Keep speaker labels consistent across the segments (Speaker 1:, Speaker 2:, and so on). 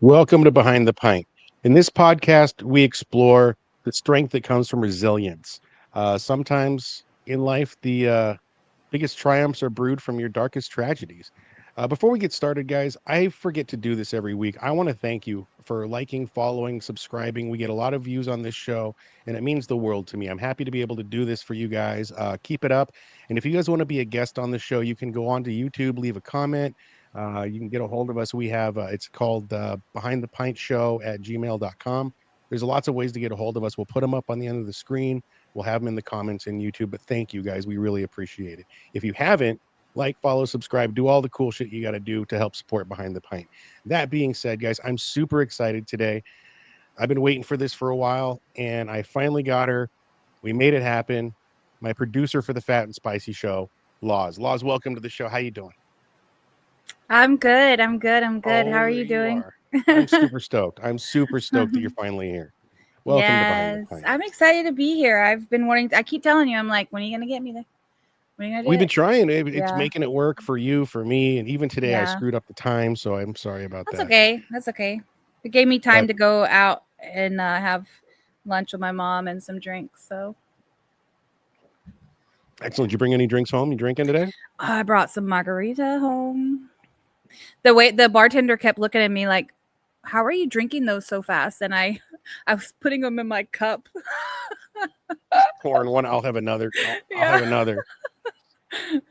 Speaker 1: Welcome to Behind the Pint. In this podcast, we explore the strength that comes from resilience. Sometimes in life, the biggest triumphs are brewed from your darkest tragedies. Before we get started, guys, I forget to do this every week. I want to thank you for liking, following, subscribing. We get a lot of views on this show, and it means the world to me. I'm happy to be able to do this for you guys. Keep it up. And if you guys want to be a guest on the show, you can go on to YouTube, leave a comment. You can get a hold of us. We have, it's called Behind the Pint Show at gmail.com. There's lots of ways to get a hold of us. We'll put them up on the end of the screen. We'll have them in the comments in YouTube. But thank you guys. We really appreciate it. If you haven't, like, follow, subscribe, do all the cool shit you got to do to help support Behind the Pint. That being said, guys, I'm super excited today. I've been waiting for this for a while, and I finally got her. We made it happen. My producer for the Fat and Spicy Show, Laws. Laws, welcome to the show. How you doing?
Speaker 2: I'm good. I'm good. I'm good. How
Speaker 1: Oh,
Speaker 2: are
Speaker 1: there
Speaker 2: you
Speaker 1: you
Speaker 2: doing?
Speaker 1: are. I'm super stoked. I'm super stoked that you're finally here. Welcome to Behind the
Speaker 2: Yes,
Speaker 1: Pint.
Speaker 2: I'm excited to be here. I've been wanting I keep telling you, I'm like, when are you gonna get me there? When are you gonna do
Speaker 1: We've been
Speaker 2: it?
Speaker 1: trying. It's
Speaker 2: Yeah.
Speaker 1: making it work for you, for me, and even today I
Speaker 2: Yeah.
Speaker 1: screwed up the time, so I'm sorry about
Speaker 2: That's
Speaker 1: that.
Speaker 2: okay. That's okay. It gave me time
Speaker 1: But
Speaker 2: to go out and have lunch with my mom and some drinks. So
Speaker 1: excellent. Did you bring any drinks home? You drinking today?
Speaker 2: I brought some margarita home. The bartender kept looking at me like, how are you drinking those so fast? And I I was putting them in my cup.
Speaker 1: Pouring one. I'll have another. I'll
Speaker 2: Yeah.
Speaker 1: have another.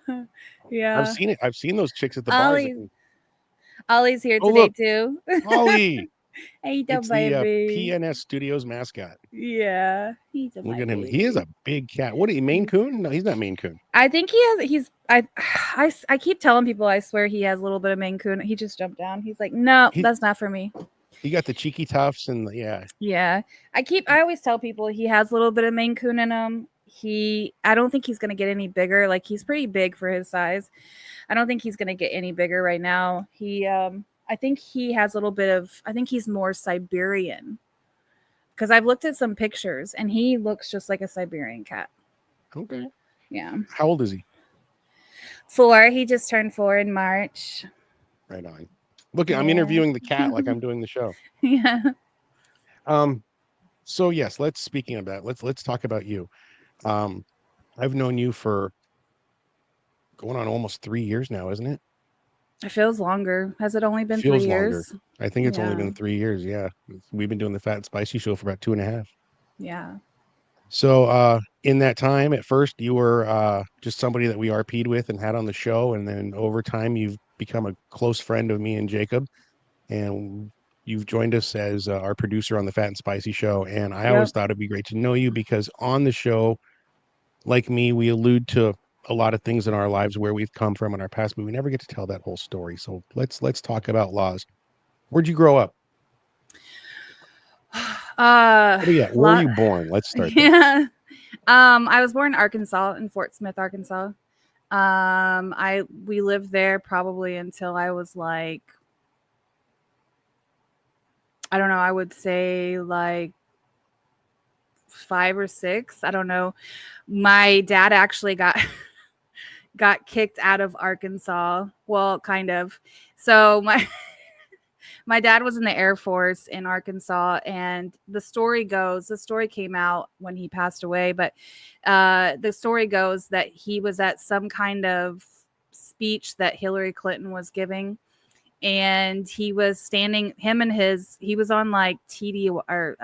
Speaker 1: I've
Speaker 2: Yeah.
Speaker 1: seen it. I've seen those chicks at the bars. That
Speaker 2: Ollie Ollie's here
Speaker 1: oh,
Speaker 2: today
Speaker 1: look,
Speaker 2: too.
Speaker 1: Ollie.
Speaker 2: Ain't the
Speaker 1: It's the
Speaker 2: baby.
Speaker 1: PNS Studios mascot.
Speaker 2: Yeah, he's a
Speaker 1: Look
Speaker 2: my
Speaker 1: at him. He is
Speaker 2: baby.
Speaker 1: a big cat. What are you, Maine
Speaker 2: He's,
Speaker 1: Coon? No, he's not Maine Coon.
Speaker 2: I think he has. I keep telling people. I swear he has a little bit of Maine Coon. He just jumped down. He's like, no,
Speaker 1: He
Speaker 2: that's not for me.
Speaker 1: he got the cheeky tufts and yeah.
Speaker 2: Yeah, I always tell people he has a little bit of Maine Coon in him. I don't think he's gonna get any bigger. Like he's pretty big for his size. I don't think he's gonna get any bigger right now. I think he has a little bit of. I think he's more Siberian because I've looked at some pictures and he looks just like a Siberian cat.
Speaker 1: Okay.
Speaker 2: Yeah.
Speaker 1: How old is he?
Speaker 2: 4. He just turned 4 in March.
Speaker 1: Right on. Look, I'm
Speaker 2: Yeah.
Speaker 1: interviewing the cat like I'm doing the show.
Speaker 2: Yeah.
Speaker 1: Um. So yes, let's speaking of that. Let's talk about you. Um. I've known you for going on almost 3 years now, isn't it?
Speaker 2: It feels longer. Has it only been three
Speaker 1: Feels longer.
Speaker 2: years?
Speaker 1: I think it's only
Speaker 2: Yeah.
Speaker 1: been 3 years. Yeah, we've been doing the Fat and Spicy Show for about 2.5.
Speaker 2: Yeah.
Speaker 1: So, in that time, at first, you were just somebody that we RP'd with and had on the show, and then over time, you've become a close friend of me and Jacob, and you've joined us as our producer on the Fat and Spicy Show. And I always
Speaker 2: Yep.
Speaker 1: thought it'd be great to know you because on the show, like me, we allude to a lot of things in our lives where we've come from in our past, but we never get to tell that whole story. So let's talk about Laws. Where'd you grow up? What are you at? Where were
Speaker 2: Lot.
Speaker 1: you born? Let's start there.
Speaker 2: Yeah. I was born in Arkansas, in Fort Smith, Arkansas. I we lived there probably until I was like, I don't know, I would say like 5 or 6. I don't know. My dad actually got got kicked out of Arkansas. Well, kind of. So my my dad was in the Air Force in Arkansas, and the story came out when he passed away, but the story goes that he was at some kind of speech that Hillary Clinton was giving, and he was standing, he was on like TD or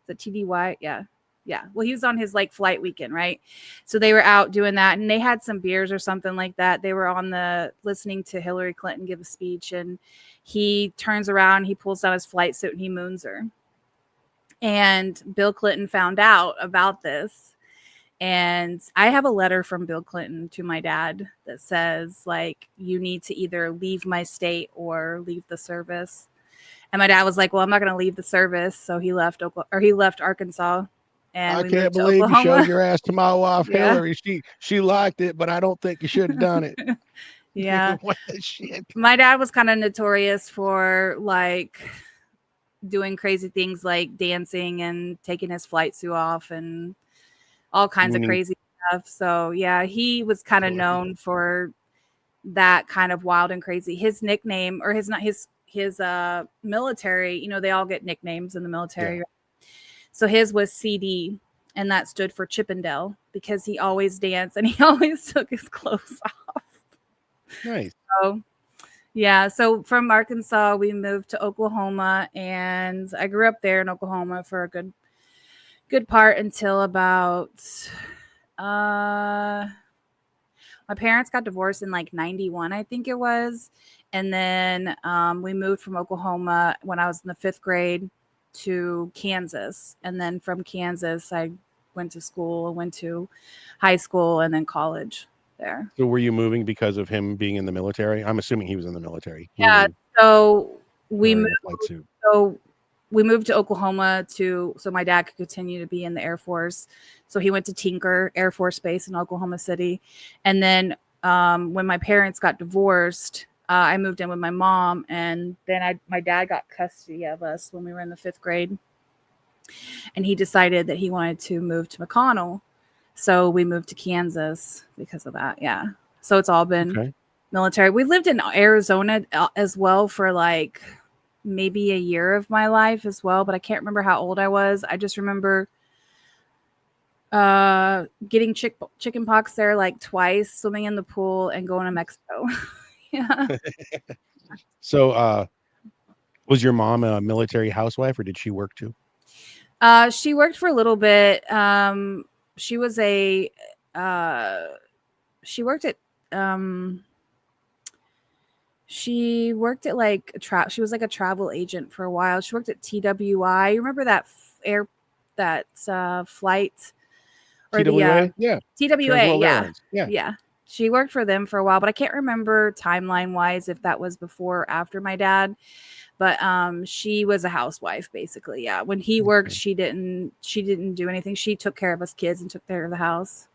Speaker 2: the TDY, yeah. Yeah. Well, he was on his like flight weekend, right? So they were out doing that and they had some beers or something like that. They were on the listening to Hillary Clinton give a speech, and he turns around, he pulls down his flight suit and he moons her. And Bill Clinton found out about this. And I have a letter from Bill Clinton to my dad that says, like, you need to either leave my state or leave the service. And my dad was like, well, I'm not going to leave the service. So he left Arkansas and
Speaker 1: I
Speaker 2: we
Speaker 1: can't
Speaker 2: moved to
Speaker 1: believe you showed
Speaker 2: Oklahoma.
Speaker 1: your ass to my wife
Speaker 2: Yeah.
Speaker 1: Hillary. She liked it, but I don't think you should have done it.
Speaker 2: Yeah.
Speaker 1: What the shit?
Speaker 2: My dad was kind of notorious for like doing crazy things like dancing and taking his flight suit off and all kinds of
Speaker 1: Mooning.
Speaker 2: crazy stuff. So, yeah, he was kind of
Speaker 1: Hillary.
Speaker 2: known for that kind of wild and crazy. His nickname, or his not his his military, they all get nicknames in the
Speaker 1: Yeah.
Speaker 2: military. So his was CD, and that stood for Chippendale because he always danced and he always took his clothes off.
Speaker 1: Nice.
Speaker 2: So yeah, so from Arkansas we moved to Oklahoma, and I grew up there in Oklahoma for a good part until about uh my parents got divorced in like 91, I think it was. And then we moved from Oklahoma when I was in the 5th grade to Kansas. And then from Kansas, I went to school, went to high school, and then college there.
Speaker 1: So were you moving because of him being in the military? I'm assuming he was in the military,
Speaker 2: Yeah.
Speaker 1: moving
Speaker 2: So we
Speaker 1: wearing
Speaker 2: moved.
Speaker 1: a flight suit.
Speaker 2: So we moved to Oklahoma so my dad could continue to be in the Air Force. So he went to Tinker Air Force Base in Oklahoma City, and then when my parents got divorced, I moved in with my mom, and then my dad got custody of us when we were in the 5th grade, and he decided that he wanted to move to McConnell, so we moved to Kansas because of that. Yeah, so it's all been
Speaker 1: Okay.
Speaker 2: military. We lived in Arizona as well for like maybe a year of my life as well, but I can't remember how old I was. I just remember getting chicken pox there like twice, swimming in the pool, and going to Mexico. Yeah.
Speaker 1: So, was your mom a military housewife, or did she work too?
Speaker 2: She worked for a little bit. She was a uh, she worked at um, she worked at like she was like a travel agent for a while. She worked at TWI. You remember that flight, or the
Speaker 1: TWA? Yeah. Trans
Speaker 2: TWA?
Speaker 1: World
Speaker 2: Yeah,
Speaker 1: Airlines. Yeah.
Speaker 2: yeah. She worked for them for a while, but I can't remember timeline wise if that was before or after my dad. But she was a housewife basically. Yeah, when he worked,
Speaker 1: Okay.
Speaker 2: she didn't do anything. She took care of us kids and took care of the house.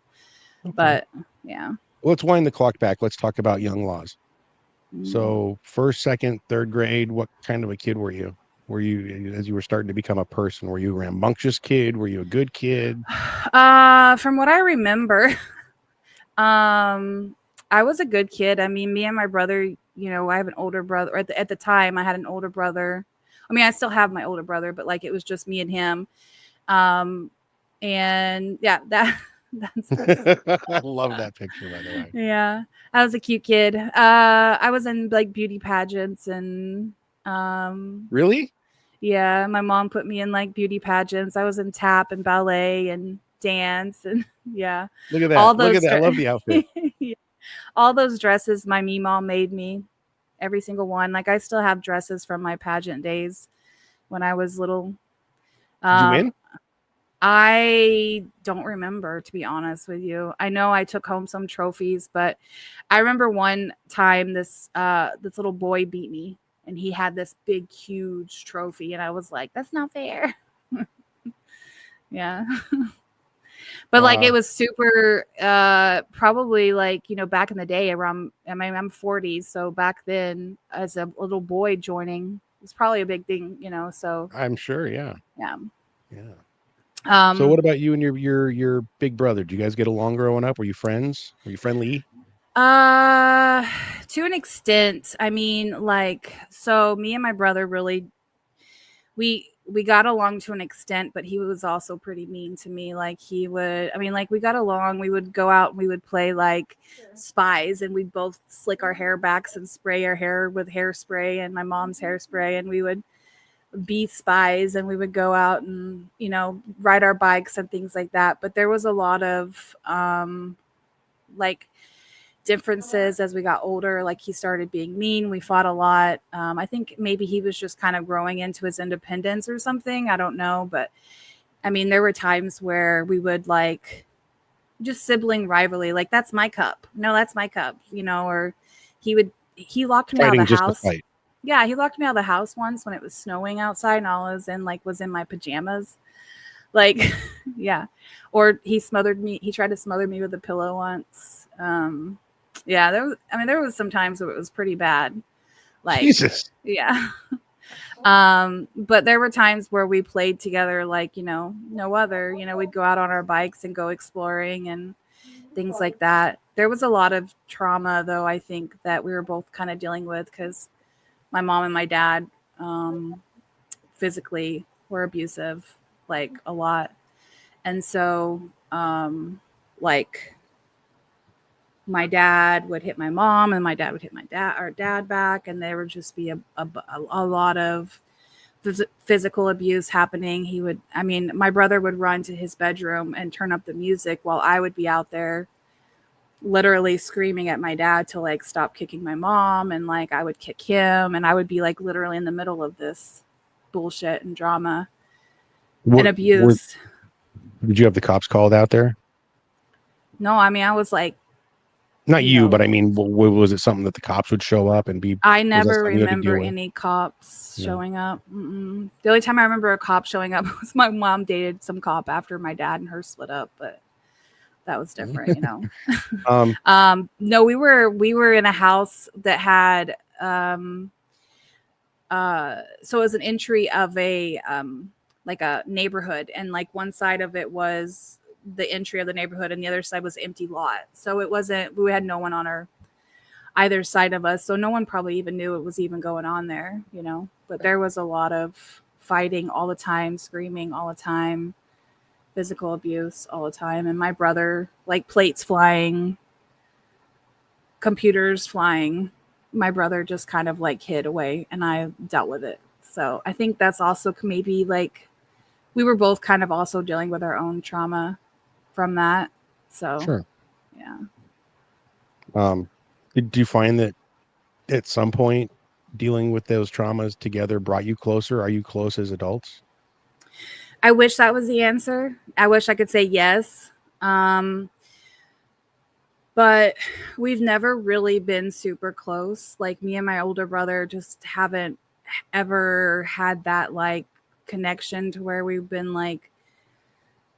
Speaker 1: Okay.
Speaker 2: But yeah.
Speaker 1: Let's wind the clock back. Let's talk about young laws.
Speaker 2: Mm.
Speaker 1: So, first, second, third grade, what kind of a kid were you? Were you, as you were starting to become a person, were you a rambunctious kid? Were you a good kid?
Speaker 2: From what I remember, Um, I was a good kid. I mean, me and my brother, I have an older brother. At the time, I had an older brother. I mean, I still have my older brother, but like it was just me and him. Um, and yeah, that's
Speaker 1: I love that picture, by the way.
Speaker 2: yeah. I was a cute kid. I was in like beauty pageants and um,
Speaker 1: Really?
Speaker 2: yeah, my mom put me in like beauty pageants. I was in tap and ballet and dance and yeah,
Speaker 1: Look at that.
Speaker 2: all
Speaker 1: Look at
Speaker 2: those.
Speaker 1: that. I love the outfit.
Speaker 2: All those dresses my mom made me, every single one. Like I still have dresses from my pageant days when I was little.
Speaker 1: Did you
Speaker 2: Um,
Speaker 1: win?
Speaker 2: I don't remember, to be honest with you. I know I took home some trophies, but I remember one time this little boy beat me, and he had this big huge trophy, and I was like, that's not fair. Yeah. But like it
Speaker 1: Uh,
Speaker 2: was super probably like, back in the day around, I mean, I'm 40, so back then as a little boy joining was probably a big thing, so
Speaker 1: I'm sure. Yeah.
Speaker 2: yeah.
Speaker 1: Yeah. So,
Speaker 2: Um
Speaker 1: what about you and your big brother? Did you guys get along growing up? Were you friends? Were you friendly?
Speaker 2: uh to an extent. I mean, like, so me and my brother really we got along to an extent, but he was also pretty mean to me. Like he would, I mean, like we got along. We would go out and we would play like spies, and we'd both slick our hair backs and spray our hair with hairspray and my mom's hairspray, and we would be spies, and we would go out and ride our bikes and things like that. But there was a lot of like differences as we got older. Like he started being mean. We fought a lot. I think maybe he was just kind of growing into his independence or something. I don't know. But I mean, there were times where we would like just sibling rivalry. Like, that's my cup. No, that's my cup, or he locked me out of the
Speaker 1: Fighting just to
Speaker 2: house.
Speaker 1: fight.
Speaker 2: Yeah, he locked me out of the house once when it was snowing outside and all I was in my pajamas. Like, yeah. Or he tried to smother me with a pillow once. Yeah, there was some times where it was pretty bad. Like,
Speaker 1: Jesus.
Speaker 2: yeah. But there were times where we played together like, no other. We'd go out on our bikes and go exploring and things like that. There was a lot of trauma though, I think, that we were both kind of dealing with because my mom and my dad um, physically were abusive, like a lot. And so, um, like, my dad would hit my mom, and my dad would hit my dad, our dad back, and there would just be a lot of physical abuse happening. He would, I mean, my brother would run to his bedroom and turn up the music while I would be out there literally screaming at my dad to like stop kicking my mom, and like I would kick him, and I would be like literally in the middle of this bullshit and drama and
Speaker 1: Were
Speaker 2: abuse.
Speaker 1: did you have the cops called out there?
Speaker 2: No, I mean, I was like,
Speaker 1: Not
Speaker 2: you
Speaker 1: you, but
Speaker 2: know,
Speaker 1: I mean, was it something that the cops would show up and be?
Speaker 2: I
Speaker 1: Was that
Speaker 2: never
Speaker 1: something you had to deal
Speaker 2: remember
Speaker 1: with?
Speaker 2: any cops
Speaker 1: No.
Speaker 2: showing up. Mm-mm. The only time I remember a cop showing up was my mom dated some cop after my dad and her split up, but that was different, you know.
Speaker 1: Um,
Speaker 2: No, we were in a house that had so it was an entry of a like a neighborhood, and like one side of it was the entry of the neighborhood and the other side was empty lot. So it wasn't, we had no one on our either side of us. So no one probably even knew it was even going on there, you know. But there was a lot of fighting all the time, screaming all the time, physical abuse all the time. And my brother, like plates flying, computers flying, my brother just kind of like hid away and I dealt with it. So I think that's also maybe like we were both kind of also dealing with our own trauma from that. So
Speaker 1: sure.
Speaker 2: yeah.
Speaker 1: Um, did you find that at some point dealing with those traumas together brought you closer? Are you close as adults?
Speaker 2: I wish that was the answer. I wish I could say yes. Um, but we've never really been super close. Like me and my older brother just haven't ever had that like connection to where we've been like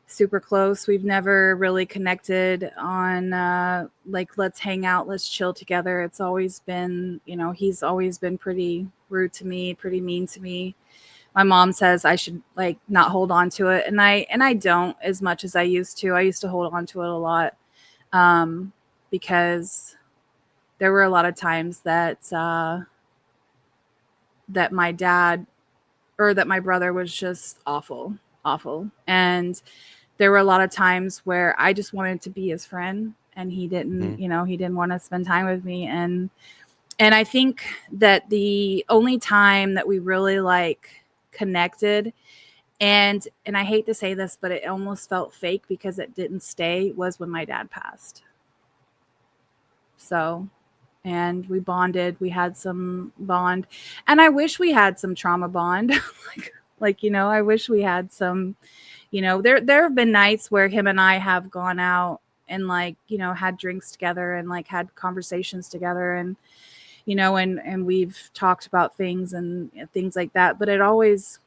Speaker 2: super close. We've never really connected on like let's hang out, let's chill together. It's always been, you know, he's always been pretty rude to me, pretty mean to me. My mom says I should like not hold on to it, and I don't as much as I used to. I used to hold on to it a lot um because there were a lot of times that my dad or that my brother was just awful, awful. And there were a lot of times where I just wanted to be his friend and he didn't,
Speaker 1: Mhm.
Speaker 2: you know, he didn't want to spend time with me. And I think that the only time that we really like connected, and I hate to say this, but it almost felt fake because it didn't stay, was when my dad passed. So, and we bonded, we had some bond, and I wish we had some trauma bond. Like you know, I wish we had some, you know, there have been nights where him and I have gone out and like, you know, had drinks together and like had conversations together, and you know, and we've talked about things and things like that, but it always,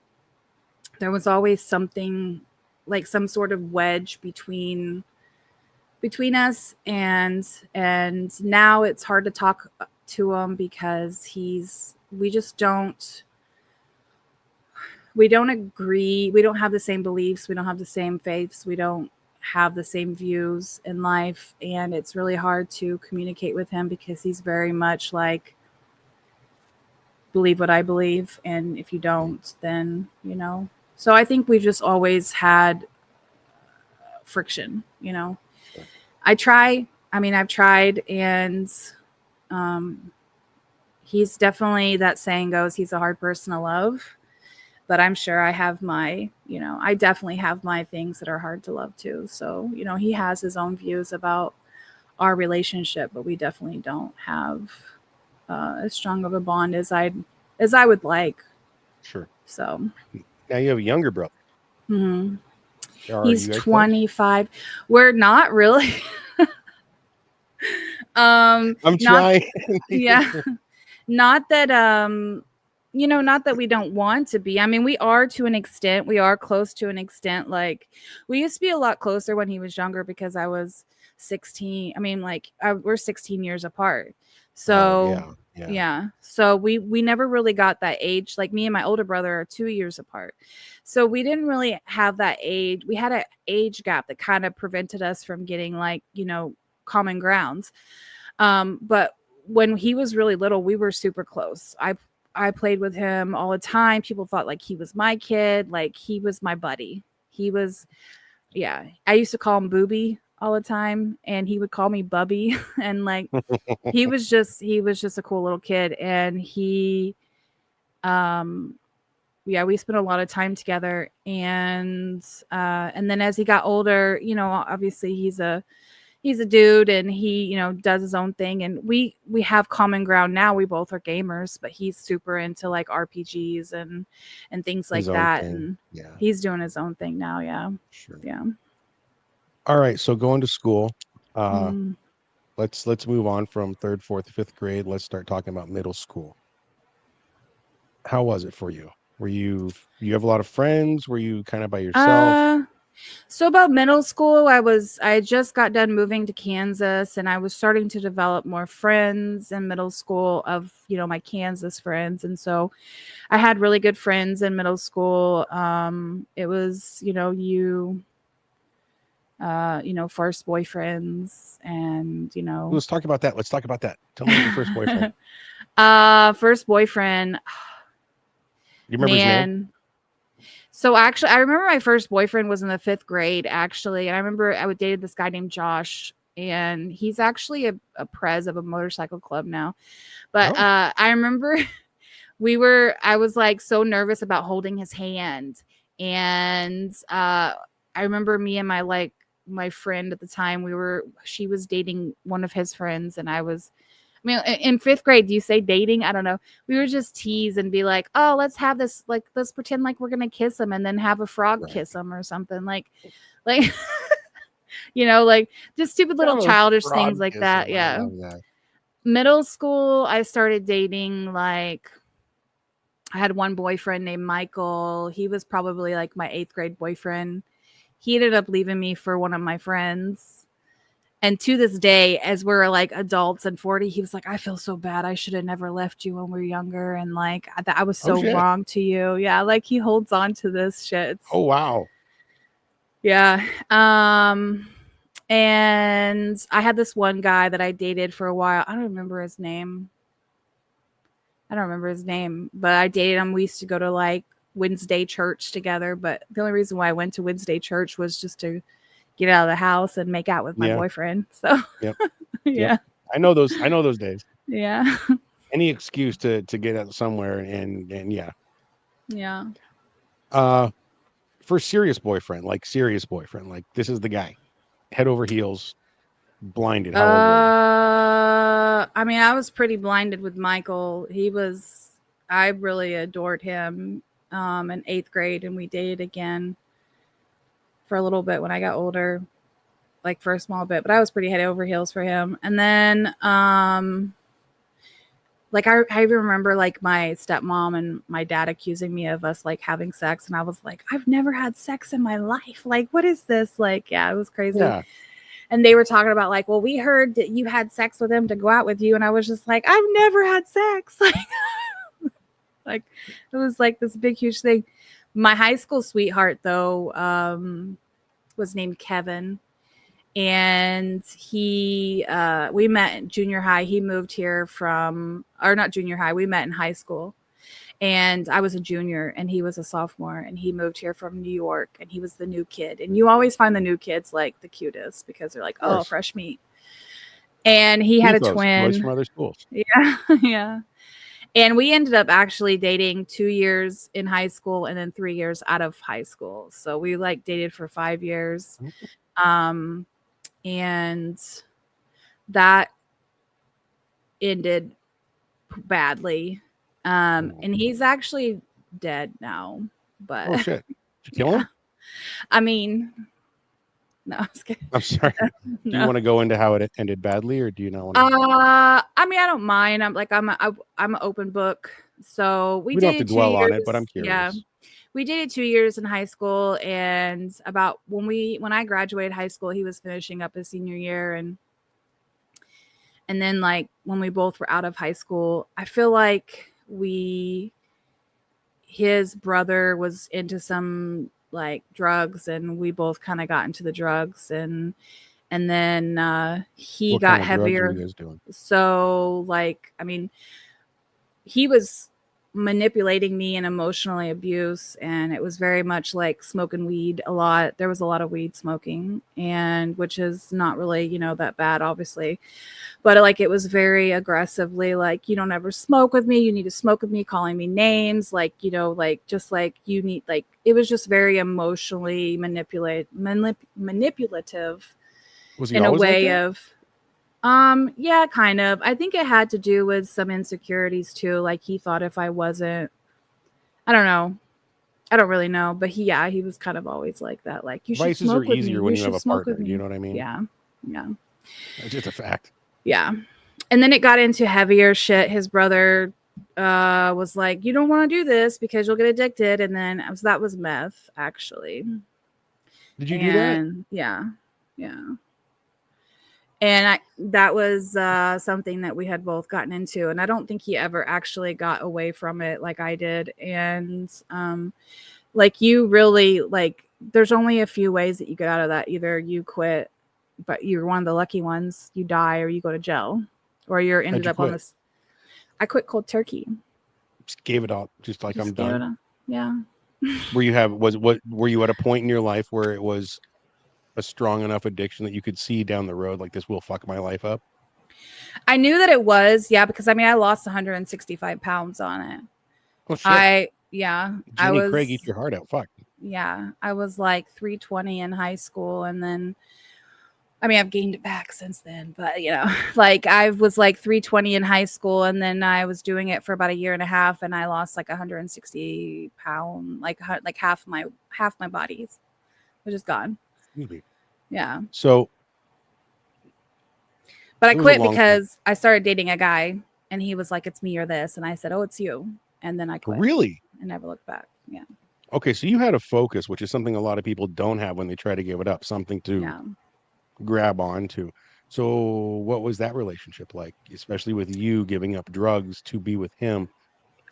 Speaker 2: there was always something like some sort of wedge between us. And now it's hard to talk to him because he's, we just don't, we don't agree, we don't have the same beliefs, we don't have the same faiths, we don't have the same views in life, and it's really hard to communicate with him because he's very much like believe what I believe, and if you don't, then you know. So I think we've just always had friction, you know. I try, I mean, I've tried, and um, he's definitely, that saying goes, he's a hard person to love. But I'm sure I have my, you know, I definitely have my things that are hard to love too. So, you know, he has his own views about our relationship, but we definitely don't have as strong of a bond as I would like.
Speaker 1: Sure.
Speaker 2: So,
Speaker 1: Now you have a younger brother.
Speaker 2: mhm.
Speaker 1: Are
Speaker 2: He's
Speaker 1: you guys close?
Speaker 2: 25. We're not really.
Speaker 1: I'm
Speaker 2: Not,
Speaker 1: trying.
Speaker 2: yeah. Not that you know, not that we don't want to be. I mean, we are to an extent. We are close to an extent. Like we used to be a lot closer when he was younger because I was 16. I mean, like we're 16 years apart.
Speaker 1: Oh
Speaker 2: So,
Speaker 1: yeah, yeah.
Speaker 2: yeah. So we never really got that age. Like me and my older brother are 2 years apart. So we didn't really have that age. We had an age gap that kind of prevented us from getting like, you know, common grounds. But when he was really little, we were super close. I played with him all the time. People thought like he was my kid, like he was my buddy. He was, yeah. I used to call him Booby all the time, and he would call me Bubby, and like he was just a cool little kid, and um yeah, we spent a lot of time together, and then as he got older, obviously he's a dude, and he does his own thing, and we have common ground now. We both are gamers, but he's super into like RPGs and things
Speaker 1: His
Speaker 2: like
Speaker 1: own
Speaker 2: that,
Speaker 1: thing.
Speaker 2: and
Speaker 1: Yeah,
Speaker 2: he's doing his own thing now. Yeah.
Speaker 1: sure.
Speaker 2: Yeah.
Speaker 1: All right, so going to school. Uh,
Speaker 2: Mm.
Speaker 1: let's move on from third, fourth, fifth grade. Let's start talking about middle school. How was it for you? You have a lot of friends? Were you kind of by yourself?
Speaker 2: uh so about middle school, I just got done moving to Kansas, and I was starting to develop more friends in middle school of my Kansas friends, and so I had really good friends in middle school. It was first boyfriends, and
Speaker 1: Let's talk about that. Let's talk about that. Tell me about your first boyfriend.
Speaker 2: first boyfriend,
Speaker 1: You remember his name?
Speaker 2: man. So actually, I remember my first boyfriend was in the 5th grade, actually, and I remember I would dated this guy named Josh, and he's actually a prez of a motorcycle club now. But
Speaker 1: Oh,
Speaker 2: I remember I was like so nervous about holding his hand, and I remember me and my friend at the time, she was dating one of his friends, and I mean, in 5th grade, do you say dating? I don't know. We were just tease and be like, oh, let's have this, like, let's pretend like we're gonna kiss him, and then have a frog
Speaker 1: right.
Speaker 2: kiss him or something, like like just stupid little
Speaker 1: Have a
Speaker 2: childish things
Speaker 1: frog
Speaker 2: like
Speaker 1: kiss
Speaker 2: that.
Speaker 1: him. I
Speaker 2: Yeah.
Speaker 1: love that.
Speaker 2: Middle school, I started dating, like, I had one boyfriend named Michael. He was probably like my 8th grade boyfriend. He ended up leaving me for one of my friends. And to this day, as we're like adults and 40, he was like, I feel so bad. I should have never left you when we were younger. And like, I was
Speaker 1: Oh
Speaker 2: so
Speaker 1: shit.
Speaker 2: wrong to you. Yeah. Like, he holds on to this shit.
Speaker 1: Oh wow.
Speaker 2: Yeah. And I had this one guy that I dated for a while. I don't remember his name. But I dated him. We used to go to like Wednesday church together. But the only reason why I went to Wednesday church was just to get out of the house and make out with my
Speaker 1: Yeah.
Speaker 2: boyfriend. So,
Speaker 1: Yep. Yep.
Speaker 2: yeah.
Speaker 1: I know those. I know those days.
Speaker 2: Yeah.
Speaker 1: Any excuse to get out somewhere and yeah.
Speaker 2: Yeah.
Speaker 1: Uh, for serious boyfriend, like this is the guy, head over heels, blinded. How old were you?
Speaker 2: I mean, I was pretty blinded with Michael. I really adored him in 8th grade, and we dated again for a little bit when I got older, like for a small bit, but I was pretty head over heels for him. And then, like, I even remember like my stepmom and my dad accusing me of us like having sex, and I was like, I've never had sex in my life. Like, what is this? Like, yeah, it was crazy.
Speaker 1: Yeah.
Speaker 2: And they were talking about like, well, we heard that you had sex with him to go out with you, and I was just like, I've never had sex. Like it was like this big huge thing. My high school sweetheart though was named Kevin, and we met in junior high. He moved here from, or not junior high, we met in high school, and I was a junior and he was a sophomore, and he moved here from New York, and he was the new kid. And you always find the new kids like the cutest because they're like,
Speaker 1: Of
Speaker 2: oh,
Speaker 1: course.
Speaker 2: fresh meat. And he had a
Speaker 1: Ethos. Boys from
Speaker 2: twin.
Speaker 1: other schools.
Speaker 2: Yeah. Yeah. And we ended up actually dating 2 years in high school and then 3 years out of high school. So we like dated for 5 years. Um, and that ended badly. And he's actually dead now.
Speaker 1: Oh
Speaker 2: But
Speaker 1: shit. Did you kill
Speaker 2: yeah,
Speaker 1: him?
Speaker 2: I mean, no, I was kidding.
Speaker 1: I'm sorry. Do you
Speaker 2: No.
Speaker 1: want to go into how it ended badly, or do you not want to?
Speaker 2: I mean, I don't mind. I'm an open book. So we
Speaker 1: We don't have to
Speaker 2: dated two
Speaker 1: dwell on it, but I'm
Speaker 2: years. Yeah.
Speaker 1: curious.
Speaker 2: We dated 2 years in high school, and about when I graduated high school, he was finishing up his senior year, and then like when we both were out of high school, I feel like his brother was into some like drugs, and we both kind of got into the drugs, and then he
Speaker 1: What kind
Speaker 2: got
Speaker 1: of drugs are
Speaker 2: heavier.
Speaker 1: you guys doing?
Speaker 2: So like, I mean, he was manipulating me and emotionally abuse, and it was very much like smoking weed a lot. There was a lot of weed smoking, and which is not really, that bad, obviously. But like it was very aggressively like, you don't ever smoke with me, you need to smoke with me, calling me names, like, like just like you need, like it was just very emotionally manipulative
Speaker 1: Was he
Speaker 2: in a
Speaker 1: always like
Speaker 2: way
Speaker 1: that?
Speaker 2: of yeah, kind of. I think it had to do with some insecurities too. Like he thought if I wasn't, I don't know. I don't really know, but he was kind of always like that. Like you should
Speaker 1: Vices are
Speaker 2: smoke with me.
Speaker 1: easier when
Speaker 2: You
Speaker 1: you have
Speaker 2: should
Speaker 1: a
Speaker 2: smoke with
Speaker 1: partner. Do you
Speaker 2: me.
Speaker 1: know what I mean?
Speaker 2: Yeah. Yeah.
Speaker 1: It's just a fact.
Speaker 2: Yeah. And then it got into heavier shit. His brother was like, "You don't want to do this because you'll get addicted." And then that was meth actually.
Speaker 1: Did you do that?
Speaker 2: And yeah. Yeah. And that was something that we had both gotten into, and I don't think he ever actually got away from it like I did. And like you really like, there's only a few ways that you get out of that. Either you quit, but you're one of the lucky ones, you die, or you go to jail, or you're
Speaker 1: How'd
Speaker 2: ended
Speaker 1: you
Speaker 2: up on
Speaker 1: quit?
Speaker 2: this. I quit cold turkey.
Speaker 1: Just gave it all. Just like I'm
Speaker 2: Just gave it
Speaker 1: done.
Speaker 2: a, yeah.
Speaker 1: Were you at a point in your life where it was a strong enough addiction that you could see down the road like this will fuck my life up?
Speaker 2: I knew that it was, yeah, because I mean I lost 165 pounds on it.
Speaker 1: Oh shit.
Speaker 2: I
Speaker 1: Jenny
Speaker 2: was,
Speaker 1: Craig, eat your heart out. Fuck.
Speaker 2: yeah, I was like 320 in high school, and then I mean, I've gained it back since then, but like I was like 320 in high school, and then I was doing it for about a year and a half, and I lost like 160 pound, like half my body's, which is gone.
Speaker 1: Excuse me.
Speaker 2: Yeah,
Speaker 1: So
Speaker 2: but I
Speaker 1: it was a
Speaker 2: quit
Speaker 1: long time.
Speaker 2: because I started dating a guy, and he was like, "It's me or this," and I said, "Oh, it's you," and then I quit
Speaker 1: Really?
Speaker 2: and never looked back. Yeah,
Speaker 1: Okay, so you had a focus, which is something a lot of people don't have when they try to give it up, something to
Speaker 2: yeah.
Speaker 1: grab onto. So what was that relationship like, especially with you giving up drugs to be with him?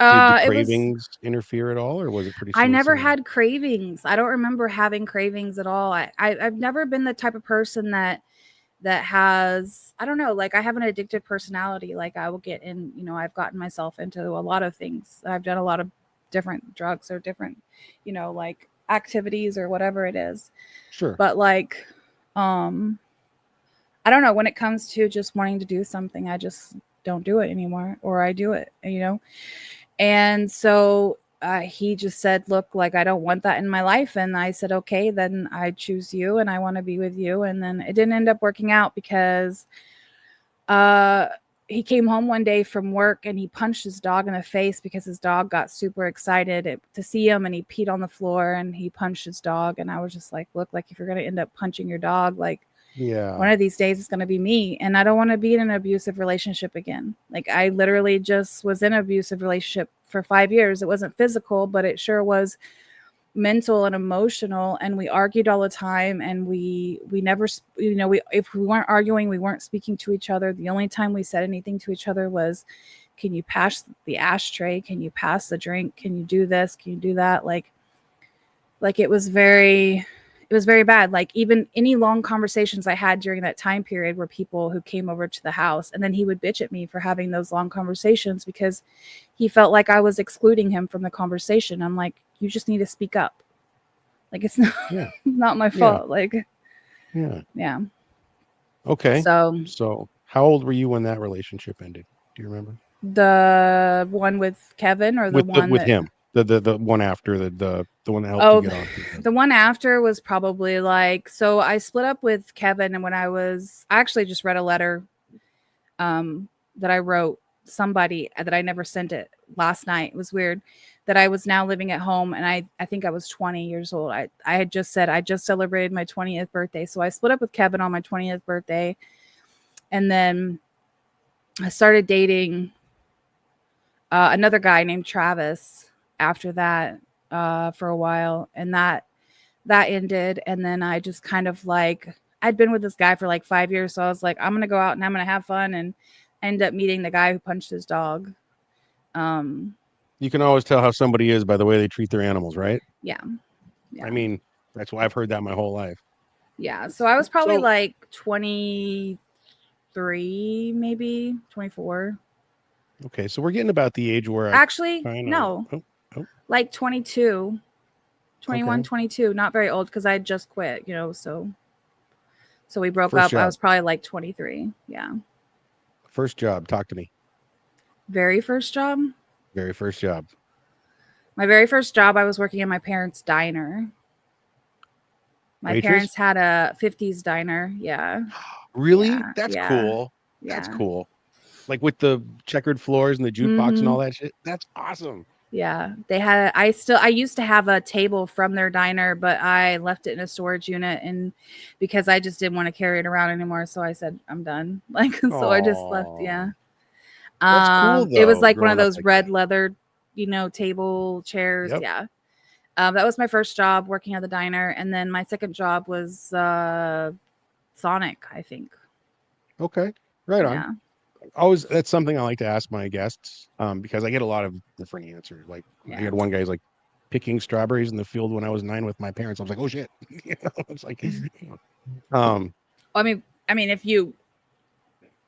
Speaker 1: Did the
Speaker 2: It was.
Speaker 1: cravings interfere at all, or was it pretty
Speaker 2: I
Speaker 1: smooth
Speaker 2: never
Speaker 1: sailing?
Speaker 2: had cravings. I don't remember having cravings at all. I've never been the type of person that has, I don't know, like I have an addictive personality. Like I will get in, I've gotten myself into a lot of things. I've done a lot of different drugs or different, like activities or whatever it is.
Speaker 1: Sure.
Speaker 2: But like um I don't know, when it comes to just wanting to do something, I just don't do it anymore, or I do it. And so he just said, "Look, like I don't want that in my life." And I said, "Okay, then I choose you, and I want to be with you." And then it didn't end up working out because uh, he came home one day from work and he punched his dog in the face because his dog got super excited to see him, and he peed on the floor and he punched his dog. And I was just like, "Look, like if you're gonna end up punching your dog, like
Speaker 1: Yeah.
Speaker 2: one of these days it's going to be me, and I don't want to be in an abusive relationship again." Like I literally just was in an abusive relationship for 5 years. It wasn't physical, but it sure was mental and emotional, and we argued all the time, and we never, we, if we weren't arguing, we weren't speaking to each other. The only time we said anything to each other was, "Can you pass the ashtray? Can you pass the drink? Can you do this? Can you do that?" Like it was very bad. Like even any long conversations I had during that time period were people who came over to the house, and then he would bitch at me for having those long conversations because he felt like I was excluding him from the conversation. I'm like, you just need to speak up. Like it's not
Speaker 1: Yeah.
Speaker 2: not my
Speaker 1: Yeah.
Speaker 2: fault. Like
Speaker 1: Yeah.
Speaker 2: yeah.
Speaker 1: Okay.
Speaker 2: So
Speaker 1: So how old were you when that relationship ended? Do you remember?
Speaker 2: the one with Kevin, or the one
Speaker 1: With
Speaker 2: that,
Speaker 1: him. The one after the one that helped you
Speaker 2: oh,
Speaker 1: get off the
Speaker 2: the one after was probably like, so I split up with Kevin, and when I actually just read a letter um, that I wrote somebody that I never sent it last night. It was weird that I was now living at home, and I think I was 20 years old. I had just said I just celebrated my 20th birthday. So I split up with Kevin on my 20th birthday, and then I started dating another guy named Travis after that for a while, and that ended. And then I just kind of like, I'd been with this guy for like 5 years, so I was like, I'm gonna go out and I'm gonna have fun, and end up meeting the guy who punched his dog. Um,
Speaker 1: You can always tell how somebody is by the way they treat their animals, right?
Speaker 2: yeah, yeah,
Speaker 1: I mean, that's why I've heard that my whole life.
Speaker 2: yeah. So I was probably
Speaker 1: So
Speaker 2: like 23, maybe 24.
Speaker 1: Okay, so we're getting about the age where I
Speaker 2: Actually,
Speaker 1: kind of.
Speaker 2: no,
Speaker 1: Oh, oh,
Speaker 2: like 22,
Speaker 1: okay.
Speaker 2: 22, not very old because I had just quit, so we broke
Speaker 1: First
Speaker 2: up. I
Speaker 1: job.
Speaker 2: was probably like 23. Yeah.
Speaker 1: First job. Talk to me.
Speaker 2: Very first job.
Speaker 1: Very first job.
Speaker 2: My very first job, I was working in my parents' diner. My
Speaker 1: Waitress.
Speaker 2: parents had a 50s diner. Yeah.
Speaker 1: Really?
Speaker 2: Yeah.
Speaker 1: That's
Speaker 2: Yeah.
Speaker 1: cool. That's
Speaker 2: Yeah.
Speaker 1: cool. Like with the checkered floors and the jukebox and
Speaker 2: Mm-hmm.
Speaker 1: all that shit. That's awesome.
Speaker 2: Yeah. They had, I used to have a table from their diner, but I left it in a storage unit and because I just didn't want to carry it around anymore. So I said, I'm done. Like, so I just left.
Speaker 1: Oh,
Speaker 2: Yeah.
Speaker 1: that's cool
Speaker 2: It was
Speaker 1: though.
Speaker 2: like one of
Speaker 1: Growing up
Speaker 2: those
Speaker 1: like that.
Speaker 2: red leather, table chairs.
Speaker 1: Yep.
Speaker 2: Yeah. That was my first job working at the diner. And then my second job was Sonic, I think.
Speaker 1: Okay. Right on.
Speaker 2: Yeah.
Speaker 1: Always, that's something I like to ask my guests, because I get a lot of different answers. Like I
Speaker 2: Yeah.
Speaker 1: had one guy's like picking strawberries in the field when I was 9 with my parents. I was like, oh shit. It's like, um,
Speaker 2: I mean, if you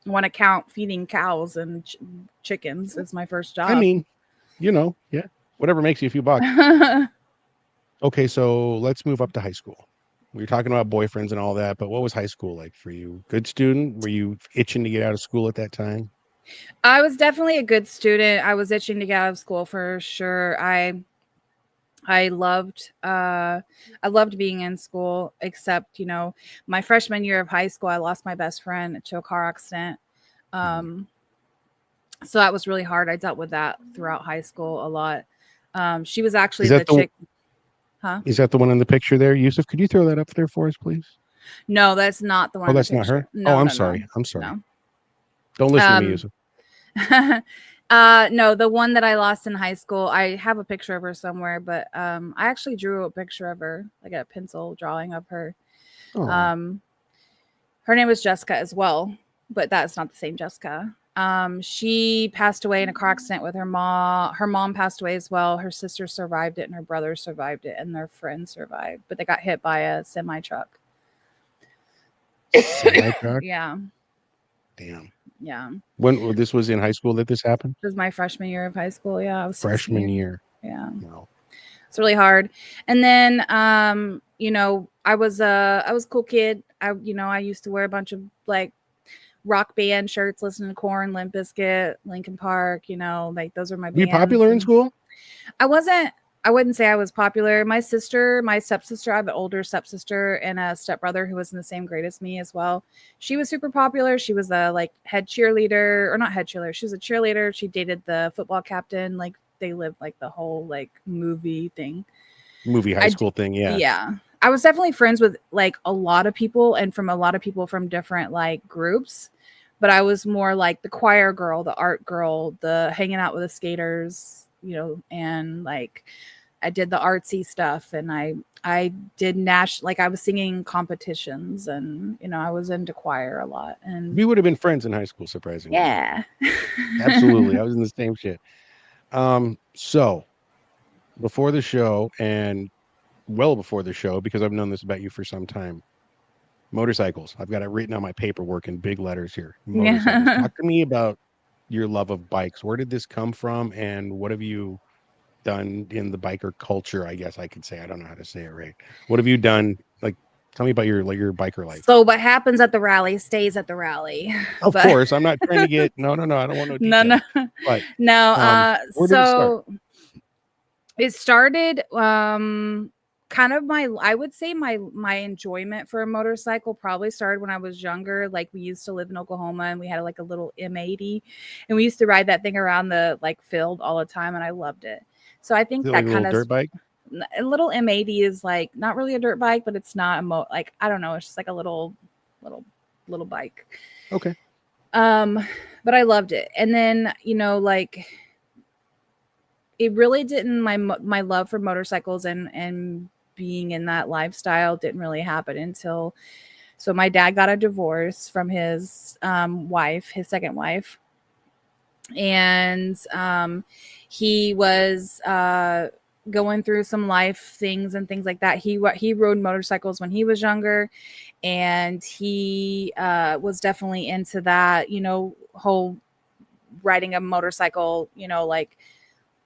Speaker 2: want to count feeding cows and chickens, it's my first
Speaker 1: I
Speaker 2: job.
Speaker 1: mean, yeah, whatever makes you a few bucks. Okay, so let's move up to high school. We were talking about boyfriends and all that, but what was high school like for you? Good student? Were you itching to get out of school at that time?
Speaker 2: I was definitely a good student. I was itching to get out of school for sure. I loved I loved being in school, except, my freshman year of high school, I lost my best friend to a car accident.
Speaker 1: Hmm.
Speaker 2: Um, so that was really hard. I dealt with that throughout high school a lot. She was
Speaker 1: Is
Speaker 2: actually
Speaker 1: that
Speaker 2: the
Speaker 1: the
Speaker 2: chick, huh?
Speaker 1: is that the one in the picture there, Yusuf? Could you throw that up there for us, please?
Speaker 2: No, that's not the one
Speaker 1: Oh,
Speaker 2: in the
Speaker 1: that's not
Speaker 2: picture.
Speaker 1: her. Oh,
Speaker 2: No,
Speaker 1: I'm
Speaker 2: no, no,
Speaker 1: sorry. I'm sorry.
Speaker 2: no.
Speaker 1: Don't listen to me,
Speaker 2: Um,
Speaker 1: Yusuf.
Speaker 2: no, the one that I lost in high school, I have a picture of her somewhere, but I actually drew a picture of her, like a pencil drawing of her.
Speaker 1: Oh,
Speaker 2: Um, her name was Jessica as well, but that's not the same Jessica. She passed away in a car accident with her mom. Her mom passed away as well. Her sister survived it, and her brother survived it, and their friend survived, but they got hit by a semi truck.
Speaker 1: semi truck.
Speaker 2: Yeah,
Speaker 1: Damn.
Speaker 2: yeah.
Speaker 1: When this was in high school that this happened?
Speaker 2: It was my freshman year of high school. Yeah, I was
Speaker 1: Freshman
Speaker 2: 16.
Speaker 1: year.
Speaker 2: Yeah.
Speaker 1: No.
Speaker 2: It's really hard. And then I was a cool kid. I used to wear a bunch of like rock band shirts, listening to Korn, Limp Bizkit, Linkin Park, like those are my
Speaker 1: Were you
Speaker 2: bands.
Speaker 1: popular in
Speaker 2: And
Speaker 1: school?
Speaker 2: I wasn't I wouldn't say I was popular. My stepsister, I have an older stepsister and a stepbrother who was in the same grade as me as well. She was super popular. She was a like head cheerleader, or not head cheerleader. She was a cheerleader. She dated the football captain. Like they lived like the whole like movie thing.
Speaker 1: Movie high
Speaker 2: I d-
Speaker 1: school thing, yeah.
Speaker 2: yeah. I was definitely friends with like a lot of people and from a lot of people from different like groups, but I was more like the choir girl, the art girl, the hanging out with the skaters, and like I did the artsy stuff and I did like I was singing competitions and I was into choir a lot and
Speaker 1: We would have been friends in high school, surprisingly.
Speaker 2: yeah.
Speaker 1: Absolutely. I was in the same shit. So before the show and well before the show, because I've known this about you for some time, motorcycles. I've got it written on my paperwork in big letters here. Motorcycles.
Speaker 2: Yeah.
Speaker 1: Talk to me about your love of bikes. Where did this come from and what have you done in the biker culture? I guess I could say. I don't know how to say it right. What have you done? Like, tell me about your biker life.
Speaker 2: So what happens at the rally stays at the rally.
Speaker 1: Of
Speaker 2: But
Speaker 1: course, I'm not trying to get no, no, no. I don't want no
Speaker 2: no, no.
Speaker 1: details. But
Speaker 2: No,
Speaker 1: where did it start?
Speaker 2: so it started kind of I would say my enjoyment for a motorcycle probably started when I was younger. Like we used to live in Oklahoma and we had like a little M80 and we used to ride that thing around the like field all the time and I loved it. So I
Speaker 1: Is
Speaker 2: think
Speaker 1: it like
Speaker 2: that
Speaker 1: a little
Speaker 2: kind of
Speaker 1: dirt bike?
Speaker 2: a little M80 is like not really a dirt bike, but it's not like I don't know, it's just like a little little bike.
Speaker 1: Okay.
Speaker 2: Um but I loved it. And then, like it really didn't my love for motorcycles and being in that lifestyle didn't really happen until so my dad got a divorce from his wife, his second wife, and he was going through some life things and things like that. He rode motorcycles when he was younger, and he was definitely into that, whole riding a motorcycle, like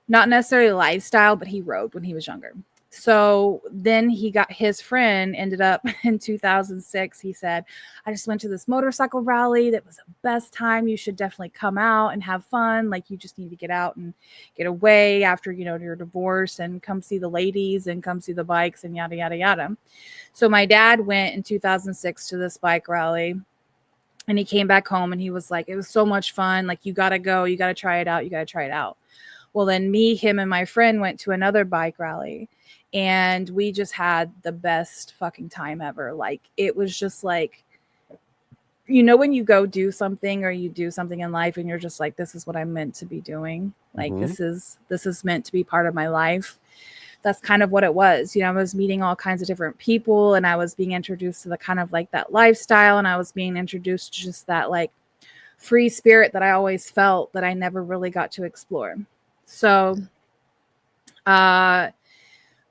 Speaker 2: not necessarily lifestyle, but he rode when he was younger. So then he got his friend ended up in 2006. He said, I just went to this motorcycle rally. That was the best time. You should definitely come out and have fun. Like, you just need to get out and get away after, your divorce, and come see the ladies and come see the bikes and yada, yada, yada. So my dad went in 2006 to this bike rally, and he came back home and he was like, it was so much fun. Like, you got to go, you got to try it out. You got to try it out. Well, then him and my friend went to another bike rally, and we just had the best fucking time ever. Like, it was just like, when you go do something or you do something in life and you're just like, this is what I'm meant to be doing. Like,
Speaker 1: Mhm.
Speaker 2: this is meant to be part of my life. That's kind of what it was. I was meeting all kinds of different people, and I was being introduced to the kind of like that lifestyle, and I was being introduced to just that like free spirit that I always felt that I never really got to explore. So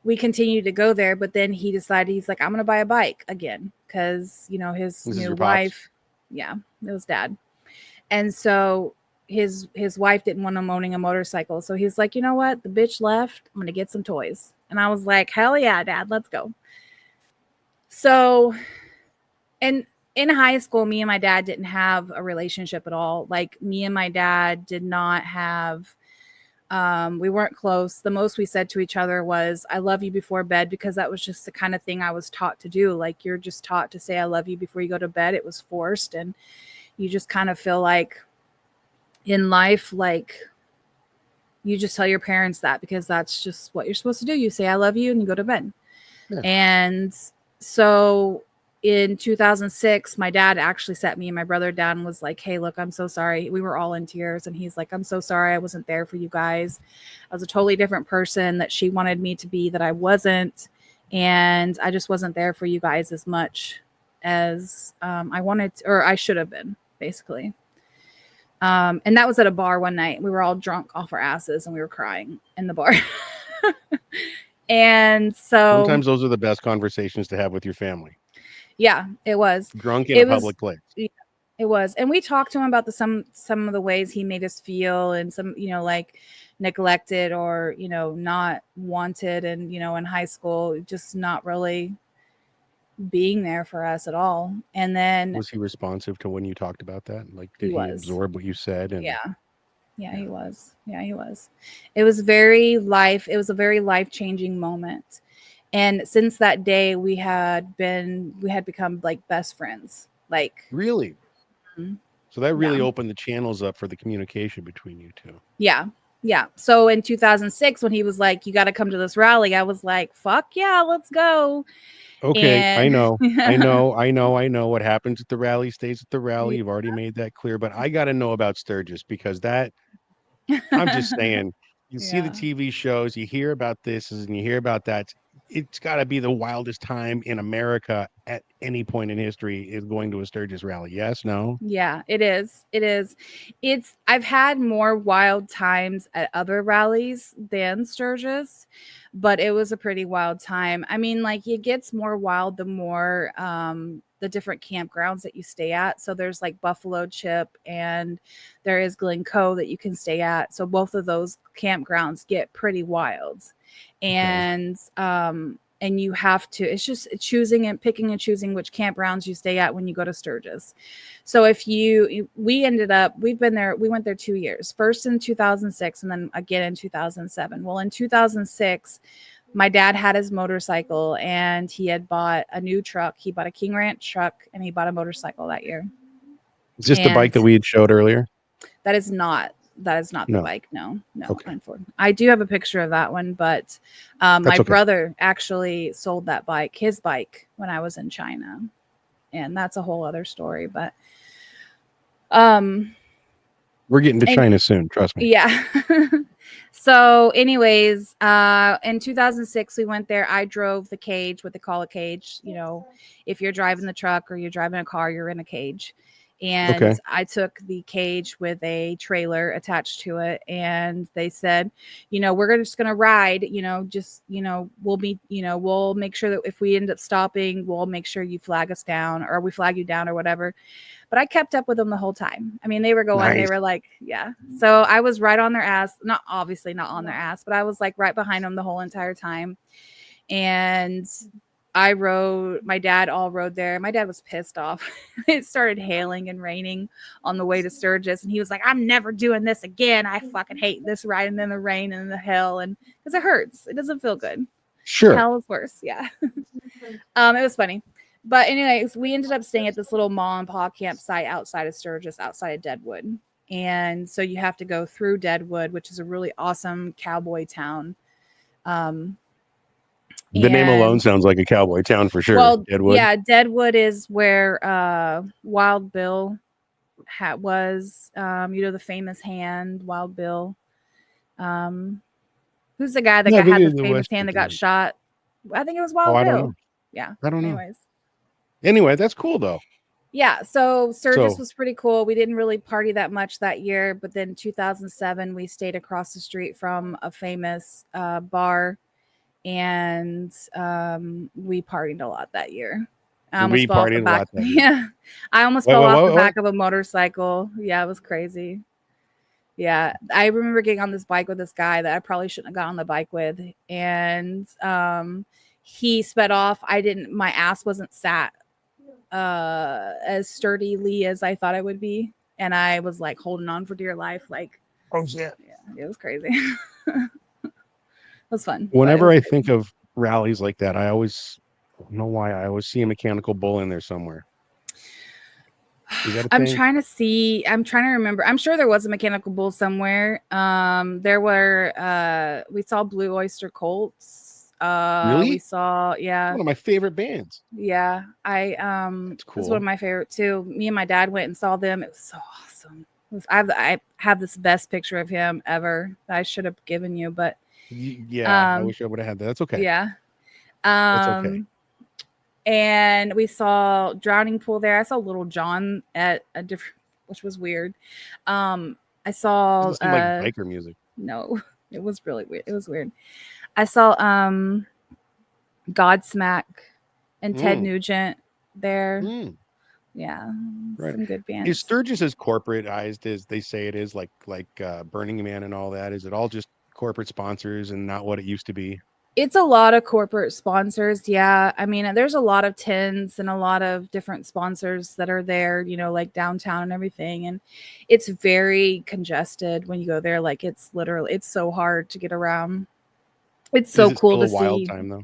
Speaker 2: we continued to go there, but then he decided, he's like, I'm going to buy a bike again. Cause his
Speaker 1: This is
Speaker 2: new
Speaker 1: your pops?
Speaker 2: wife, yeah, it was dad. And so his wife didn't want him owning a motorcycle. So he's like, you know what? The bitch left. I'm going to get some toys. And I was like, hell yeah, dad, let's go. So, and in high school, me and my dad didn't have a relationship at all. Like, me and my dad did not have, we weren't close. The most we said to each other was, I love you before bed, because that was just the kind of thing I was taught to do. Like, you're just taught to say, I love you before you go to bed. It was forced. And you just kind of feel like in life, like, you just tell your parents that because that's just what you're supposed to do. You say, I love you, and you go to bed.
Speaker 1: Yeah.
Speaker 2: And so in 2006, my dad actually sat me and my brother down and was like, hey, look, I'm so sorry. We were all in tears. And he's like, I'm so sorry. I wasn't there for you guys. I was a totally different person that she wanted me to be, that I wasn't. And I just wasn't there for you guys as much as I wanted to, or I should have been, basically. And that was at a bar one night. We were all drunk off our asses and we were crying in the bar. And so,
Speaker 1: Sometimes those are the best conversations to have with your family.
Speaker 2: yeah, it was.
Speaker 1: Drunk in a
Speaker 2: It was,
Speaker 1: public place.
Speaker 2: yeah, it was. And we talked to him about some of the ways he made us feel, and some, like neglected or, not wanted, and, in high school, just not really being there for us at all. And then
Speaker 1: Was he responsive to when you talked about that? Like,
Speaker 2: he
Speaker 1: did he
Speaker 2: was.
Speaker 1: absorb what you said? And
Speaker 2: Yeah. Yeah,
Speaker 1: yeah,
Speaker 2: he was. Yeah, he was. It was a very life-changing moment. And since that day we had become like best friends. Like,
Speaker 1: really.
Speaker 2: mm,
Speaker 1: So that
Speaker 2: yeah.
Speaker 1: really opened the channels up for the communication between you two.
Speaker 2: Yeah. Yeah. So in 2006, when he was like, you got to come to this rally, I was like, fuck yeah, let's go.
Speaker 1: Okay, I
Speaker 2: And
Speaker 1: know. I know what happens at the rally stays at the rally.
Speaker 2: yeah.
Speaker 1: You've already made that clear, but I got to know about Sturgis because that I'm just saying, you see the
Speaker 2: Yeah.
Speaker 1: TV shows, you hear about this and you hear about that. It's got to be the wildest time in America at any point in history is going to a Sturgis rally. Yes, no?
Speaker 2: Yeah, it is. It is. I've had more wild times at other rallies than Sturgis, but it was a pretty wild time. I mean, like, it gets more wild the more the different campgrounds that you stay at. So there's like Buffalo Chip, and there is Glencoe that you can stay at. So both of those campgrounds get pretty wild.
Speaker 1: Okay.
Speaker 2: And you have to, it's just choosing and picking and choosing which campgrounds you stay at when you go to Sturgis. So we've been there, we went there 2 years, first in 2006 and then again in 2007. Well, in 2006, my dad had his motorcycle and he had bought a new truck. He bought a King Ranch truck and he bought a motorcycle that year.
Speaker 1: Is this the bike
Speaker 2: And
Speaker 1: that we had showed earlier?
Speaker 2: that is not the
Speaker 1: No.
Speaker 2: bike. No, no.
Speaker 1: Okay.
Speaker 2: Unfortunately, I do have a picture of that one, but my
Speaker 1: That's okay.
Speaker 2: brother actually sold his bike, when I was in China, and that's a whole other story. But um,
Speaker 1: We're getting to
Speaker 2: and
Speaker 1: China soon, trust me.
Speaker 2: yeah. So, anyways, in 2006, we went there. I drove the cage, what they call a cage. If you're driving the truck or you're driving a car, you're in a cage. And
Speaker 1: Okay.
Speaker 2: I took the cage with a trailer attached to it, and they said, we're just going to ride, just, we'll be, we'll make sure that if we end up stopping, we'll make sure you flag us down, or we flag you down or whatever. But I kept up with them the whole time. I mean, they
Speaker 1: Nice.
Speaker 2: were like, yeah. So I was right on their ass, not obviously not on their ass, but I was like right behind them the whole entire time. And my dad all rode there. My dad was pissed off. It started hailing and raining on the way to Sturgis. And he was like, I'm never doing this again. I fucking hate this riding in the rain and the hail. And because it hurts, it doesn't feel good.
Speaker 1: Sure.
Speaker 2: Hell is worse. Yeah. It was funny. But anyways, we ended up staying at this little mom and pop campsite outside of Sturgis, outside of Deadwood. And so you have to go through Deadwood, which is a really awesome cowboy town. Um,
Speaker 1: The name alone
Speaker 2: and
Speaker 1: sounds like a cowboy town for sure.
Speaker 2: Well,
Speaker 1: Deadwood.
Speaker 2: yeah, Deadwood is where Wild Bill was. The famous hand, Wild Bill. Um, who's the guy that
Speaker 1: Yeah,
Speaker 2: had
Speaker 1: Vinny
Speaker 2: the
Speaker 1: the
Speaker 2: famous
Speaker 1: West
Speaker 2: hand that got
Speaker 1: Virginia.
Speaker 2: shot? I think it was
Speaker 1: Oh,
Speaker 2: Wild
Speaker 1: I don't know.
Speaker 2: Bill. Yeah.
Speaker 1: I don't know.
Speaker 2: Anyways.
Speaker 1: Anyway, that's cool though.
Speaker 2: Yeah, so Sturgis
Speaker 1: So
Speaker 2: was pretty cool. We didn't really party that much that year, but then 2007 we stayed across the street from a famous bar, and we partied a lot that year. I almost
Speaker 1: we
Speaker 2: fell off the
Speaker 1: partied a
Speaker 2: back.
Speaker 1: lot that year.
Speaker 2: Yeah, I almost
Speaker 1: What?
Speaker 2: fell
Speaker 1: What?
Speaker 2: off the
Speaker 1: What? What?
Speaker 2: back of a motorcycle. Yeah, it was crazy. Yeah, I remember getting on this bike with this guy that I probably shouldn't have got on the bike with, and he sped off. I didn't. My ass wasn't sat as sturdily as I thought it would be, and I was like holding on for dear life. Like,
Speaker 1: Oh yeah.
Speaker 2: yeah, it was crazy. It was fun, but it
Speaker 1: Whenever
Speaker 2: was
Speaker 1: I
Speaker 2: crazy.
Speaker 1: think of rallies like that, I don't know why I always see a mechanical bull in there somewhere. Is that a thing?
Speaker 2: I'm trying to remember. I'm sure there was a mechanical bull somewhere. There were we saw Blue Oyster Colts. We
Speaker 1: Really?
Speaker 2: saw, yeah.
Speaker 1: One of my favorite bands.
Speaker 2: Yeah. I
Speaker 1: That's
Speaker 2: It was one of
Speaker 1: cool.
Speaker 2: my favorite too. Me and my dad went and saw them. It was so awesome. I have this best picture of him ever that I should have given you, but
Speaker 1: Yeah, I
Speaker 2: um
Speaker 1: wish I would have had that. That's okay.
Speaker 2: yeah.
Speaker 1: That's okay.
Speaker 2: Um and we saw Drowning Pool there. I saw Little John at a different, which was weird. Um, I saw
Speaker 1: Doesn't seem like biker music.
Speaker 2: no, it was really weird. It was weird. I saw Godsmack and Ted
Speaker 1: Mm,
Speaker 2: Nugent there.
Speaker 1: mm,
Speaker 2: Yeah,
Speaker 1: right.
Speaker 2: some good
Speaker 1: Is
Speaker 2: bands.
Speaker 1: Sturgis as corporatized as they say it is, like Burning Man and all that? Is it all just corporate sponsors and not what it used to be?
Speaker 2: It's a lot of corporate sponsors. Yeah. I mean, there's a lot of tents and a lot of different sponsors that are there, like downtown and everything. And it's very congested when you go there. Like, it's so hard to get around. It's
Speaker 1: Is
Speaker 2: so
Speaker 1: it
Speaker 2: cool
Speaker 1: still
Speaker 2: to
Speaker 1: a wild
Speaker 2: see.
Speaker 1: time though?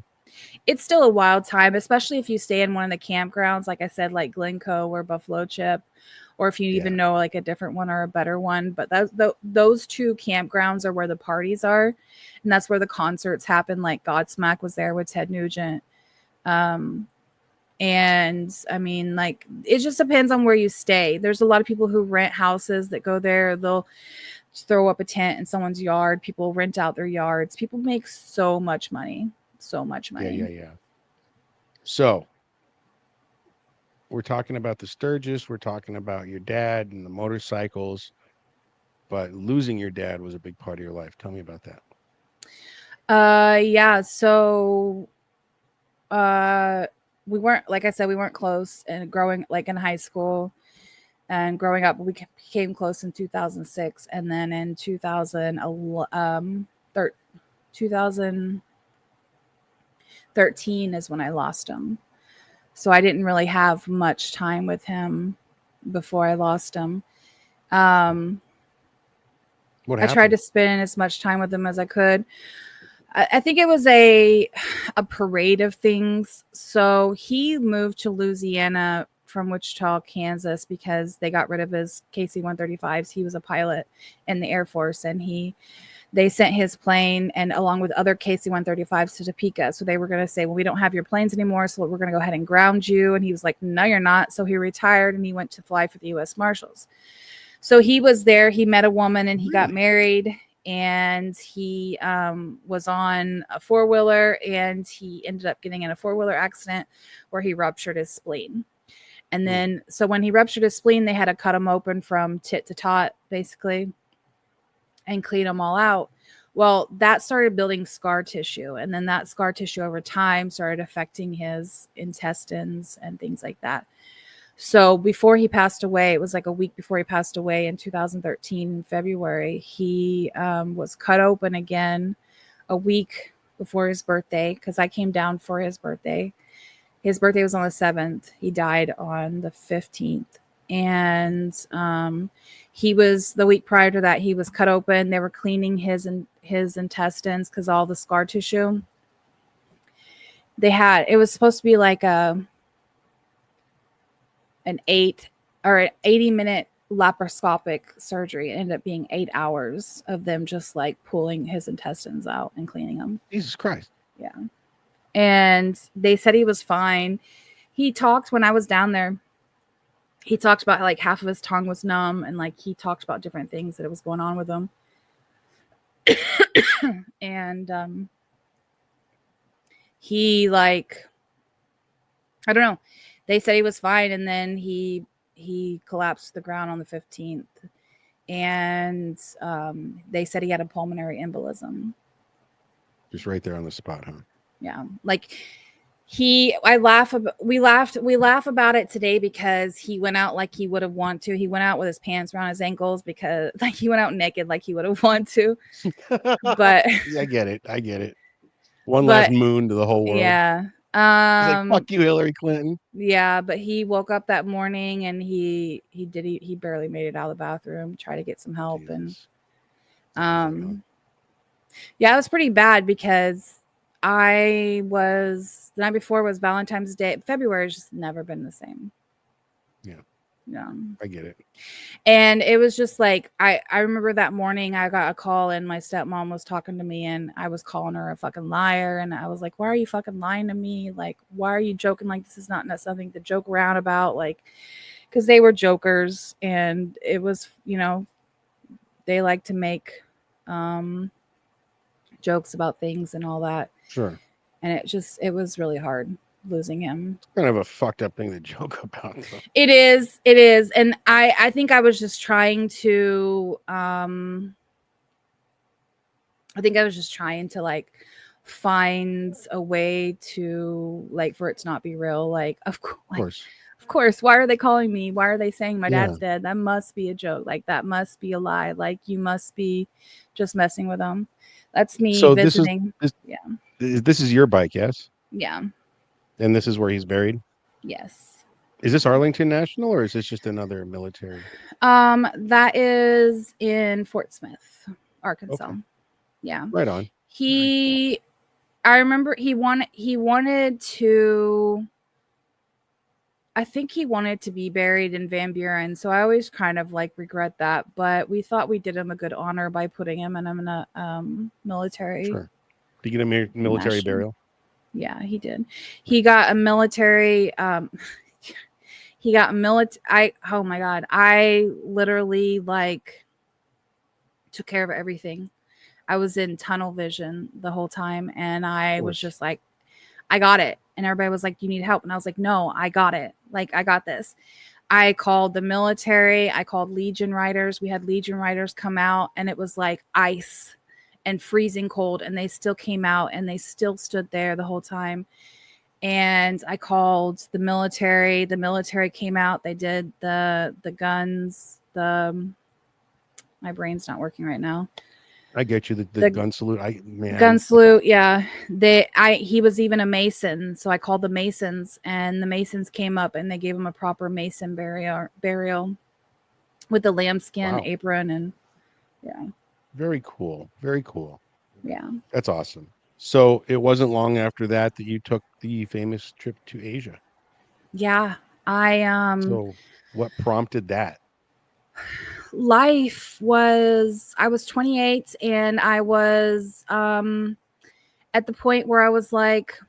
Speaker 2: It's still a wild time, especially if you stay in one of the campgrounds, like I said, like Glencoe or Buffalo Chip, or if you
Speaker 1: Yeah.
Speaker 2: even know like a different one or a better one. But those two campgrounds are where the parties are, and that's where the concerts happen. Like Godsmack was there with Ted Nugent. Um, and I mean, like, it just depends on where you stay. There's a lot of people who rent houses that go there. They'll throw up a tent in someone's yard. People rent out their yards. People make so much money. So much
Speaker 1: Yeah, yeah,
Speaker 2: money.
Speaker 1: yeah. So we're talking about the Sturgis, we're talking about your dad and the motorcycles, but losing your dad was a big part of your life. Tell me about that.
Speaker 2: Yeah. So, uh, we weren't, like I said, we weren't close. And growing, like in high school and growing up, we became close in 2006, and then in 2013 is when I lost him. So I didn't really have much time with him before I lost him. Um,
Speaker 1: What
Speaker 2: I tried
Speaker 1: happened?
Speaker 2: to spend as much time with him as I could. I think it was a parade of things. So he moved to Louisiana from Wichita, Kansas, because they got rid of his KC-135s. He was a pilot in the Air Force, and they sent his plane and along with other KC-135s to Topeka. So they were going to say, well, we don't have your planes anymore, so we're going to go ahead and ground you. And he was like, no, you're not. So he retired and he went to fly for the U.S. Marshals. So he was there. He met a woman and he got
Speaker 1: Really?
Speaker 2: married, and he was on a four-wheeler, and he ended up getting in a four-wheeler accident where he ruptured his spleen. And then, so when he ruptured his spleen, they had to cut him open from tit to tot, basically, and clean them all out. Well, that started building scar tissue. And then that scar tissue over time started affecting his intestines and things like that. So before he passed away, it was like a week before he passed away in 2013, in February, he was cut open again a week before his birthday, because I came down for his birthday. His birthday was on the 7th. He died on the 15th. And he was, the week prior to that, he was cut open. They were cleaning his intestines because all the scar tissue. It was supposed to be like an 80-minute laparoscopic surgery. It ended up being 8 hours of them just like pulling his intestines out and cleaning them.
Speaker 1: Jesus Christ.
Speaker 2: Yeah. And they said he was fine. He talked when I was down there. He talked about how, like, half of his tongue was numb, and like he talked about different things that was going on with him. And he, like, I don't know. They said he was fine, and then he collapsed to the ground on the 15th. And they said he had a pulmonary embolism.
Speaker 1: Just right there on the spot, huh?
Speaker 2: Yeah. Like, we laugh about it today because he went out like he would have wanted to. He went out with his pants around his ankles because, like, he went out naked like he would have wanted to. But
Speaker 1: yeah, I get it. One last moon to the whole world.
Speaker 2: Yeah.
Speaker 1: He's like, fuck you, Hillary Clinton.
Speaker 2: Yeah, but he woke up that morning and he barely made it out of the bathroom, tried to get some help. Jesus. And yeah, it was pretty bad because the night before was Valentine's Day. February has just never been the same.
Speaker 1: Yeah. Yeah. I get it.
Speaker 2: And it was just like, I remember that morning I got a call and my stepmom was talking to me and I was calling her a fucking liar. And I was like, why are you fucking lying to me? Like, why are you joking? Like, this is not something to joke around about. Like, because they were jokers and it was, they like to make jokes about things and all that.
Speaker 1: Sure.
Speaker 2: And it was really hard losing him.
Speaker 1: It's kind of a fucked up thing to joke about, though.
Speaker 2: It is. And I think I was just trying to like find a way to, like, for it to not be real. Like, of course, why are they calling me? Why are they saying my dad's dead? That must be a joke. Like, that must be a lie. Like, you must be just messing with them. That's me visiting.
Speaker 1: This is your bike, yes?
Speaker 2: Yeah.
Speaker 1: And this is where he's buried?
Speaker 2: Yes.
Speaker 1: Is this Arlington National or is this just another military?
Speaker 2: That is in Fort Smith, Arkansas. Okay. Yeah.
Speaker 1: Right on.
Speaker 2: I remember he wanted to, I think he wanted to be buried in Van Buren. So I always kind of like regret that, but we thought we did him a good honor by putting him in a military.
Speaker 1: Sure. Did you get a military burial?
Speaker 2: Yeah, he did. He got a military, oh my God. I literally like took care of everything. I was in tunnel vision the whole time. And I was just like, I got it. And everybody was like, you need help. And I was like, no, I got it. Like, I got this. I called the military. I called Legion Riders. We had Legion Riders come out and it was like ice and freezing cold. And they still came out and they still stood there the whole time. And I called the military. The military came out. They did the guns. My brain's not working right now.
Speaker 1: I get you. The gun salute.
Speaker 2: Gun salute. Yeah. He was even a Mason. So I called the Masons and the Masons came up and they gave him a proper Mason burial with the lambskin apron. And yeah.
Speaker 1: Very cool. Very cool.
Speaker 2: Yeah.
Speaker 1: That's awesome. So it wasn't long after that you took the famous trip to Asia.
Speaker 2: Yeah.
Speaker 1: So what prompted that?
Speaker 2: I was 28 and I was at the point where I was like,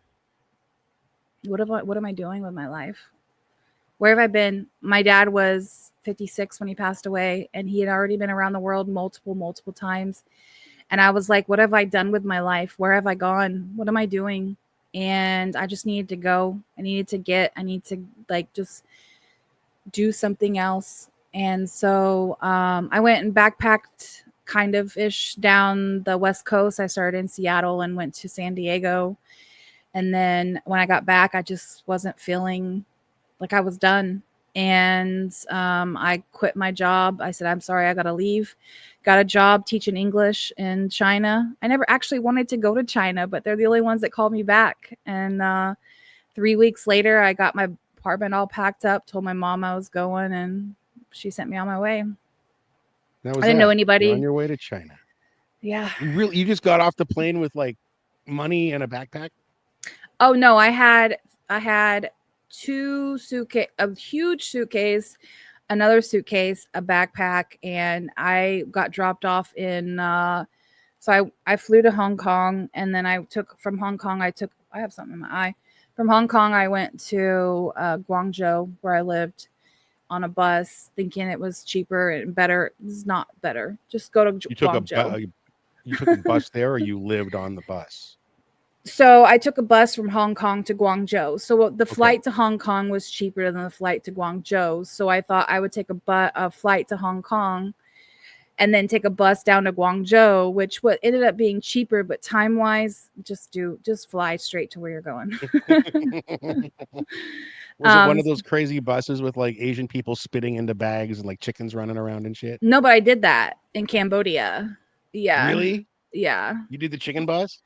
Speaker 2: what am I doing with my life? Where have I been? My dad was 56 when he passed away and he had already been around the world multiple times. And I was like, what have I done with my life? Where have I gone? What am I doing? And I just needed to go. I need to like just do something else. And so I went and backpacked kind of ish down the West Coast. I started in Seattle and went to San Diego. And then when I got back, I just wasn't feeling like I was done. And I quit my job. I said, I'm sorry, I got to leave. Got a job teaching English in China. I never actually wanted to go to China, but they're the only ones that called me back. And 3 weeks later, I got my apartment all packed up, told my mom I was going, and she sent me on my way.
Speaker 1: That
Speaker 2: I
Speaker 1: was
Speaker 2: didn't know
Speaker 1: that. You're on
Speaker 2: anybody.
Speaker 1: your way to China.
Speaker 2: Yeah.
Speaker 1: Really, you just got off the plane with like money and a backpack?
Speaker 2: Oh no, I had two suitcase, a huge suitcase, another suitcase, a backpack, and I got dropped off in. So I flew to Hong Kong, and then I took from Hong Kong. I have something in my eye. From Hong Kong, I went to Guangzhou, where I lived, on a bus, thinking it was cheaper and better. It's not better. Just go to
Speaker 1: You took a
Speaker 2: Guangzhou.
Speaker 1: you took a bus there, or you lived on the bus?
Speaker 2: So I took a bus from Hong Kong to Guangzhou. So the
Speaker 1: Okay.
Speaker 2: flight to Hong Kong was cheaper than the flight to Guangzhou. So I thought I would take a flight to Hong Kong and then take a bus down to Guangzhou, which what ended up being cheaper, but time wise, just fly straight to where you're going.
Speaker 1: Was it one of
Speaker 2: So
Speaker 1: those crazy buses with like Asian people spitting into bags and like chickens running around and shit?
Speaker 2: no, but I did that in Cambodia. Yeah,
Speaker 1: Really?
Speaker 2: yeah.
Speaker 1: You did the chicken bus?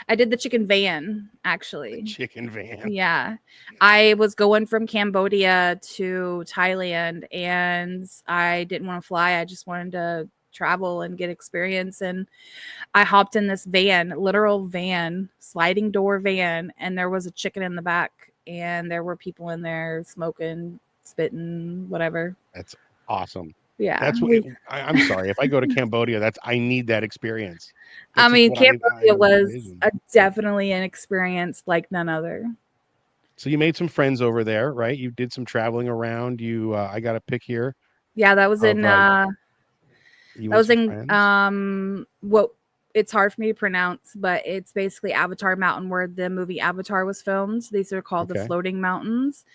Speaker 2: I did the chicken van
Speaker 1: The
Speaker 2: actually.
Speaker 1: chicken van.
Speaker 2: Yeah. I was going from Cambodia to Thailand and I didn't want to fly. I just wanted to travel and get experience. And I hopped in this van, literal van, sliding door van, and there was a chicken in the back. And there were people in there smoking, spitting, whatever.
Speaker 1: That's awesome.
Speaker 2: Yeah.
Speaker 1: That's what I'm sorry. If I go to Cambodia, I need that experience.
Speaker 2: I
Speaker 1: That's just
Speaker 2: mean,
Speaker 1: what I
Speaker 2: Cambodia was
Speaker 1: envision.
Speaker 2: definitely an experience like none other.
Speaker 1: So you made some friends over there, right? You did some traveling around. I got a pic here
Speaker 2: Yeah, that was
Speaker 1: of
Speaker 2: in
Speaker 1: you
Speaker 2: That
Speaker 1: and
Speaker 2: was
Speaker 1: some
Speaker 2: in
Speaker 1: friends.
Speaker 2: what it's hard for me to pronounce, but it's basically Avatar Mountain where the movie Avatar was filmed. These are called the
Speaker 1: Okay.
Speaker 2: floating mountains.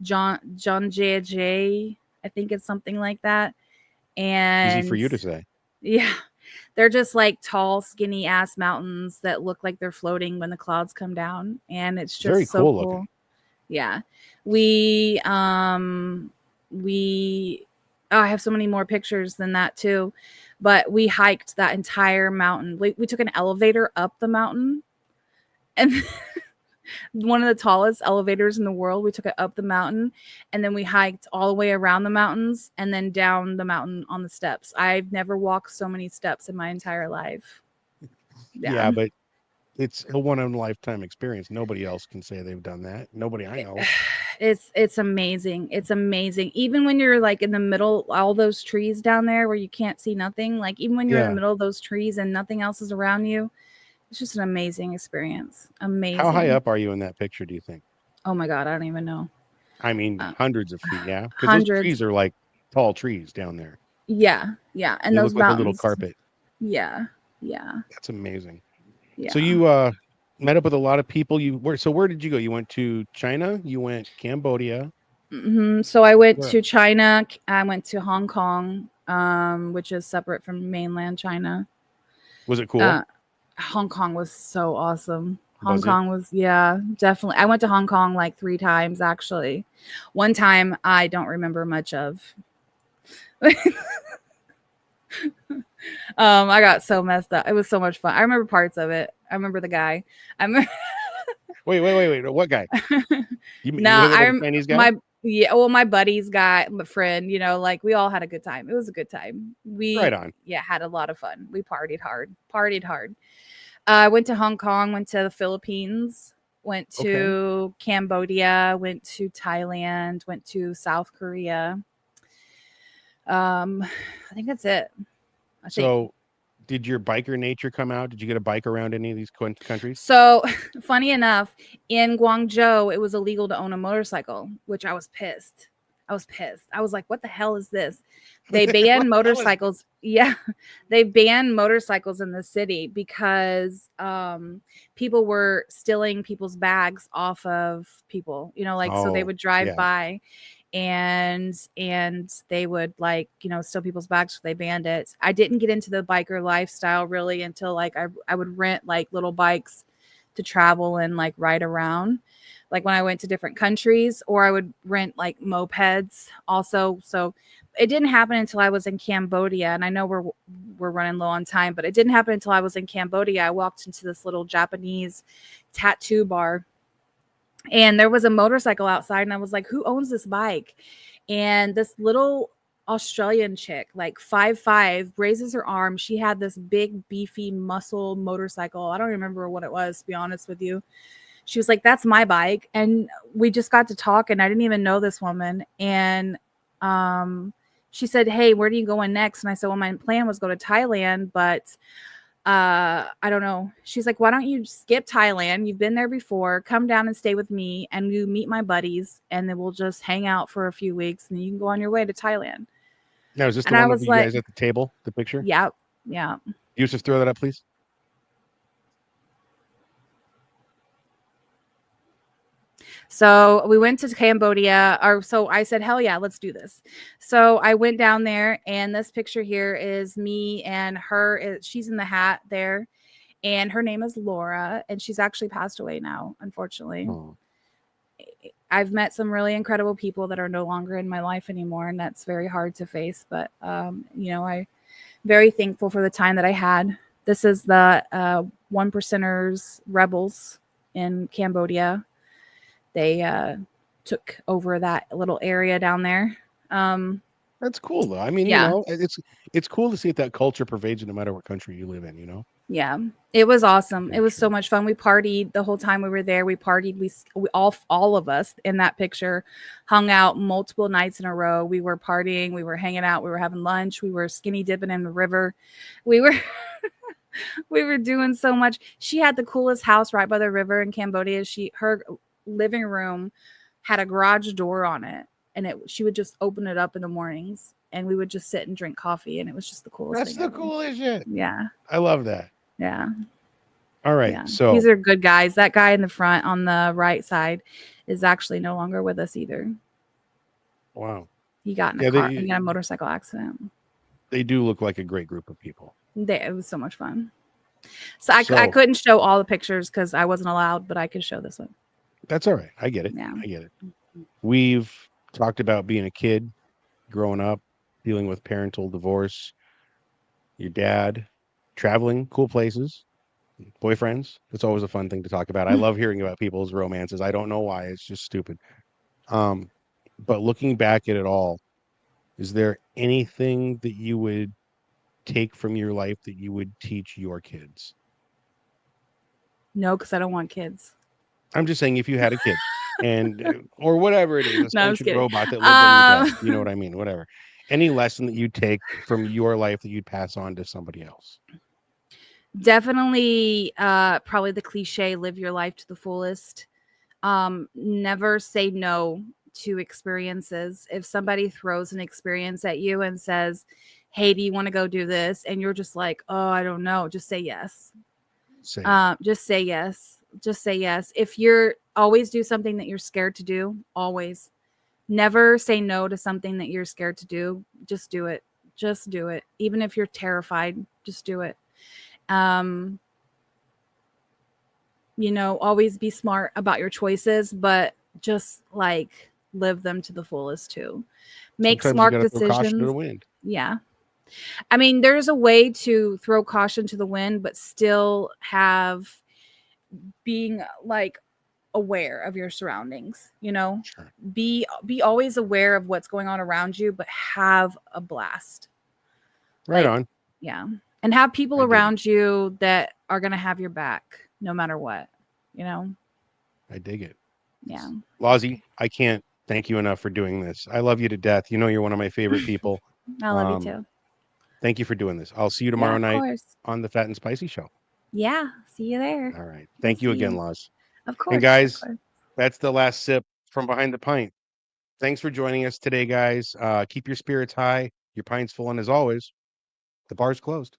Speaker 2: John J, I think it's something like that.
Speaker 1: Easy for
Speaker 2: And
Speaker 1: you to say.
Speaker 2: yeah, they're just like tall, skinny ass mountains that look like they're floating when the clouds come down. And it's
Speaker 1: It's very
Speaker 2: just so
Speaker 1: cool looking.
Speaker 2: cool. Yeah. We we oh, I have so many more pictures than that too. But we hiked that entire mountain. We took an elevator up the mountain and one of the tallest elevators in the world. We took it up the mountain and then we hiked all the way around the mountains and then down the mountain on the steps. I've never walked so many steps in my entire life. Yeah.
Speaker 1: Yeah, but it's a one in a lifetime experience. Nobody else can say they've done that. Nobody I know.
Speaker 2: It's amazing. It's amazing. Even when you're like in the middle, all those trees down there where you can't see nothing, like even when you're in the
Speaker 1: Yeah.
Speaker 2: middle of those trees and nothing else is around you, it's just an amazing experience.
Speaker 1: How high
Speaker 2: Amazing.
Speaker 1: up are you in that picture, do you think?
Speaker 2: Oh my God, I don't even know.
Speaker 1: I mean,
Speaker 2: Uh,
Speaker 1: hundreds of feet, yeah? Because those
Speaker 2: Hundreds.
Speaker 1: trees are like tall trees down there.
Speaker 2: Yeah, yeah. And
Speaker 1: They
Speaker 2: those
Speaker 1: look like a little
Speaker 2: mountains.
Speaker 1: carpet.
Speaker 2: Yeah, yeah,
Speaker 1: That's amazing. So
Speaker 2: yeah.
Speaker 1: you met up with a lot of people. Where did you go? You went to China, you went Cambodia.
Speaker 2: So I went
Speaker 1: Where
Speaker 2: to China. I went to Hong Kong, which is separate from mainland China.
Speaker 1: was it cool?
Speaker 2: Uh, Hong Kong was so awesome. Hong
Speaker 1: Was it?
Speaker 2: Kong was, yeah, definitely. I went to Hong Kong like 3 times actually. One time I don't remember much of. I got so messed up. It was so much fun. I remember parts of it. I remember the guy. I remember.
Speaker 1: Wait. What guy? You
Speaker 2: Nah,
Speaker 1: hit up with a Chinese guy?
Speaker 2: my yeah. Well, my buddy's guy, my friend. Like we all had a good time. It was a good time.
Speaker 1: Right
Speaker 2: We
Speaker 1: on.
Speaker 2: yeah had a lot of fun. We partied hard. Partied hard. I went to Hong Kong, went to the Philippines, went
Speaker 1: Okay.
Speaker 2: to Cambodia, went to Thailand, went to South Korea. I think that's it. I think.
Speaker 1: So did your biker nature come out? Did you get a bike around any of these countries?
Speaker 2: So, funny enough, in Guangzhou, it was illegal to own a motorcycle, which I was pissed. I was pissed. I was like, what the hell is this? They
Speaker 1: What
Speaker 2: banned
Speaker 1: the hell is
Speaker 2: motorcycles. Yeah, they banned motorcycles in the city because people were stealing people's bags off of people, like, so they
Speaker 1: Oh,
Speaker 2: would drive
Speaker 1: yeah.
Speaker 2: by. and they would like, steal people's bags. So they banned it. I didn't get into the biker lifestyle really until like I would rent like little bikes to travel and like ride around, like when I went to different countries, or I would rent like mopeds also. So it didn't happen until I was in Cambodia, and I know we're running low on time, but it didn't happen until I was in Cambodia. I walked into this little Japanese tattoo bar, and there was a motorcycle outside, and I was like, who owns this bike? And this little Australian chick, like 5'5", raises her arm. She had this big beefy muscle motorcycle. I don't remember what it was, to be honest with you. She was like, that's my bike. And we just got to talk, and I didn't even know this woman. And she said, hey, where are you going next? And I said, well, my plan was go to Thailand, but I don't know. She's like, why don't you skip Thailand? You've been there before. Come down and stay with me, and you meet my buddies, and then we'll just hang out for a few weeks, and you can go on your way to Thailand.
Speaker 1: Now, is this the
Speaker 2: And I
Speaker 1: one of
Speaker 2: was
Speaker 1: you
Speaker 2: like,
Speaker 1: guys at the table, the picture?
Speaker 2: yeah, yeah.
Speaker 1: Yusuf, throw that up, please.
Speaker 2: So we went to Cambodia, so I said, hell yeah, let's do this. So I went down there, and this picture here is me and her. She's in the hat there, and her name is Laura, and she's actually passed away now, unfortunately.
Speaker 1: Oh.
Speaker 2: I've met some really incredible people that are no longer in my life anymore, and that's very hard to face. But I'm very thankful for the time that I had. This is the One Percenters Rebels in Cambodia. They took over that little area down there.
Speaker 1: That's cool, though. I mean,
Speaker 2: Yeah.
Speaker 1: It's cool to see if that culture pervades no matter what country you live in.
Speaker 2: Yeah, it was awesome.
Speaker 1: Okay,
Speaker 2: It was
Speaker 1: sure.
Speaker 2: so much fun. We partied the whole time we were there. We partied. We all of us in that picture hung out multiple nights in a row. We were partying. We were hanging out. We were having lunch. We were skinny dipping in the river. We were we were doing so much. She had the coolest house right by the river in Cambodia. Her living room had a garage door on it, and she would just open it up in the mornings, and we would just sit and drink coffee, and it was just the coolest
Speaker 1: That's
Speaker 2: thing
Speaker 1: the
Speaker 2: ever.
Speaker 1: coolest shit.
Speaker 2: Yeah.
Speaker 1: I love that.
Speaker 2: Yeah.
Speaker 1: All right.
Speaker 2: Yeah.
Speaker 1: So
Speaker 2: These are good guys. That guy in the front on the right side is actually no longer with us either.
Speaker 1: wow.
Speaker 2: He got in a
Speaker 1: Yeah,
Speaker 2: car. He got a motorcycle accident.
Speaker 1: they do look like a great group of people.
Speaker 2: It was so much fun. So I couldn't show all the pictures because I wasn't allowed, but I could show this one.
Speaker 1: That's all right. I get it.
Speaker 2: Yeah.
Speaker 1: I get it. We've talked about being a kid, growing up, dealing with parental divorce, your dad, traveling, cool places, boyfriends. It's always a fun thing to talk about. I love hearing about people's romances. I don't know why. It's just stupid. But looking back at it all, is there anything that you would take from your life that you would teach your kids?
Speaker 2: No, because I don't want kids.
Speaker 1: I'm just saying, if you had a kid and or whatever it is, a
Speaker 2: No, I'm just
Speaker 1: sentient
Speaker 2: kidding.
Speaker 1: robot that lived on your desk, you know what I mean? Whatever. Any lesson that you take from your life that you'd pass on to somebody else?
Speaker 2: Definitely probably the cliche, live your life to the fullest. Never say no to experiences. If somebody throws an experience at you and says, hey, do you want to go do this? And you're just like, oh, I don't know. Just say yes. Just say yes. Just say yes. If you're always do something that you're scared to do, always never say no to something that you're scared to do. Just do it. Just do it. Even if you're terrified, just do it. Always be smart about your choices, but just like live them to the fullest too. Make
Speaker 1: Sometimes
Speaker 2: smart
Speaker 1: you gotta throw caution to the
Speaker 2: decisions.
Speaker 1: wind.
Speaker 2: Yeah. I mean, there's a way to throw caution to the wind, but still being like aware of your surroundings,
Speaker 1: Sure.
Speaker 2: be always aware of what's going on around you, but have a blast.
Speaker 1: Right on.
Speaker 2: Yeah. And have people
Speaker 1: I dig
Speaker 2: around you that are going to have your back no matter what,
Speaker 1: I dig it.
Speaker 2: Yeah.
Speaker 1: Lozzie, I can't thank you enough for doing this. I love you to death. You're one of my favorite people.
Speaker 2: I love you too.
Speaker 1: Thank you for doing this. I'll see you
Speaker 2: Yeah,
Speaker 1: tomorrow
Speaker 2: of
Speaker 1: night
Speaker 2: course.
Speaker 1: on the Fat and Spicy Show.
Speaker 2: Yeah. See you there.
Speaker 1: All right. Thank you again, Loz.
Speaker 2: Of course.
Speaker 1: And guys,
Speaker 2: of course.
Speaker 1: that's the last sip from behind the pint. Thanks for joining us today, guys. Keep your spirits high, your pints full, and as always, the bar's closed.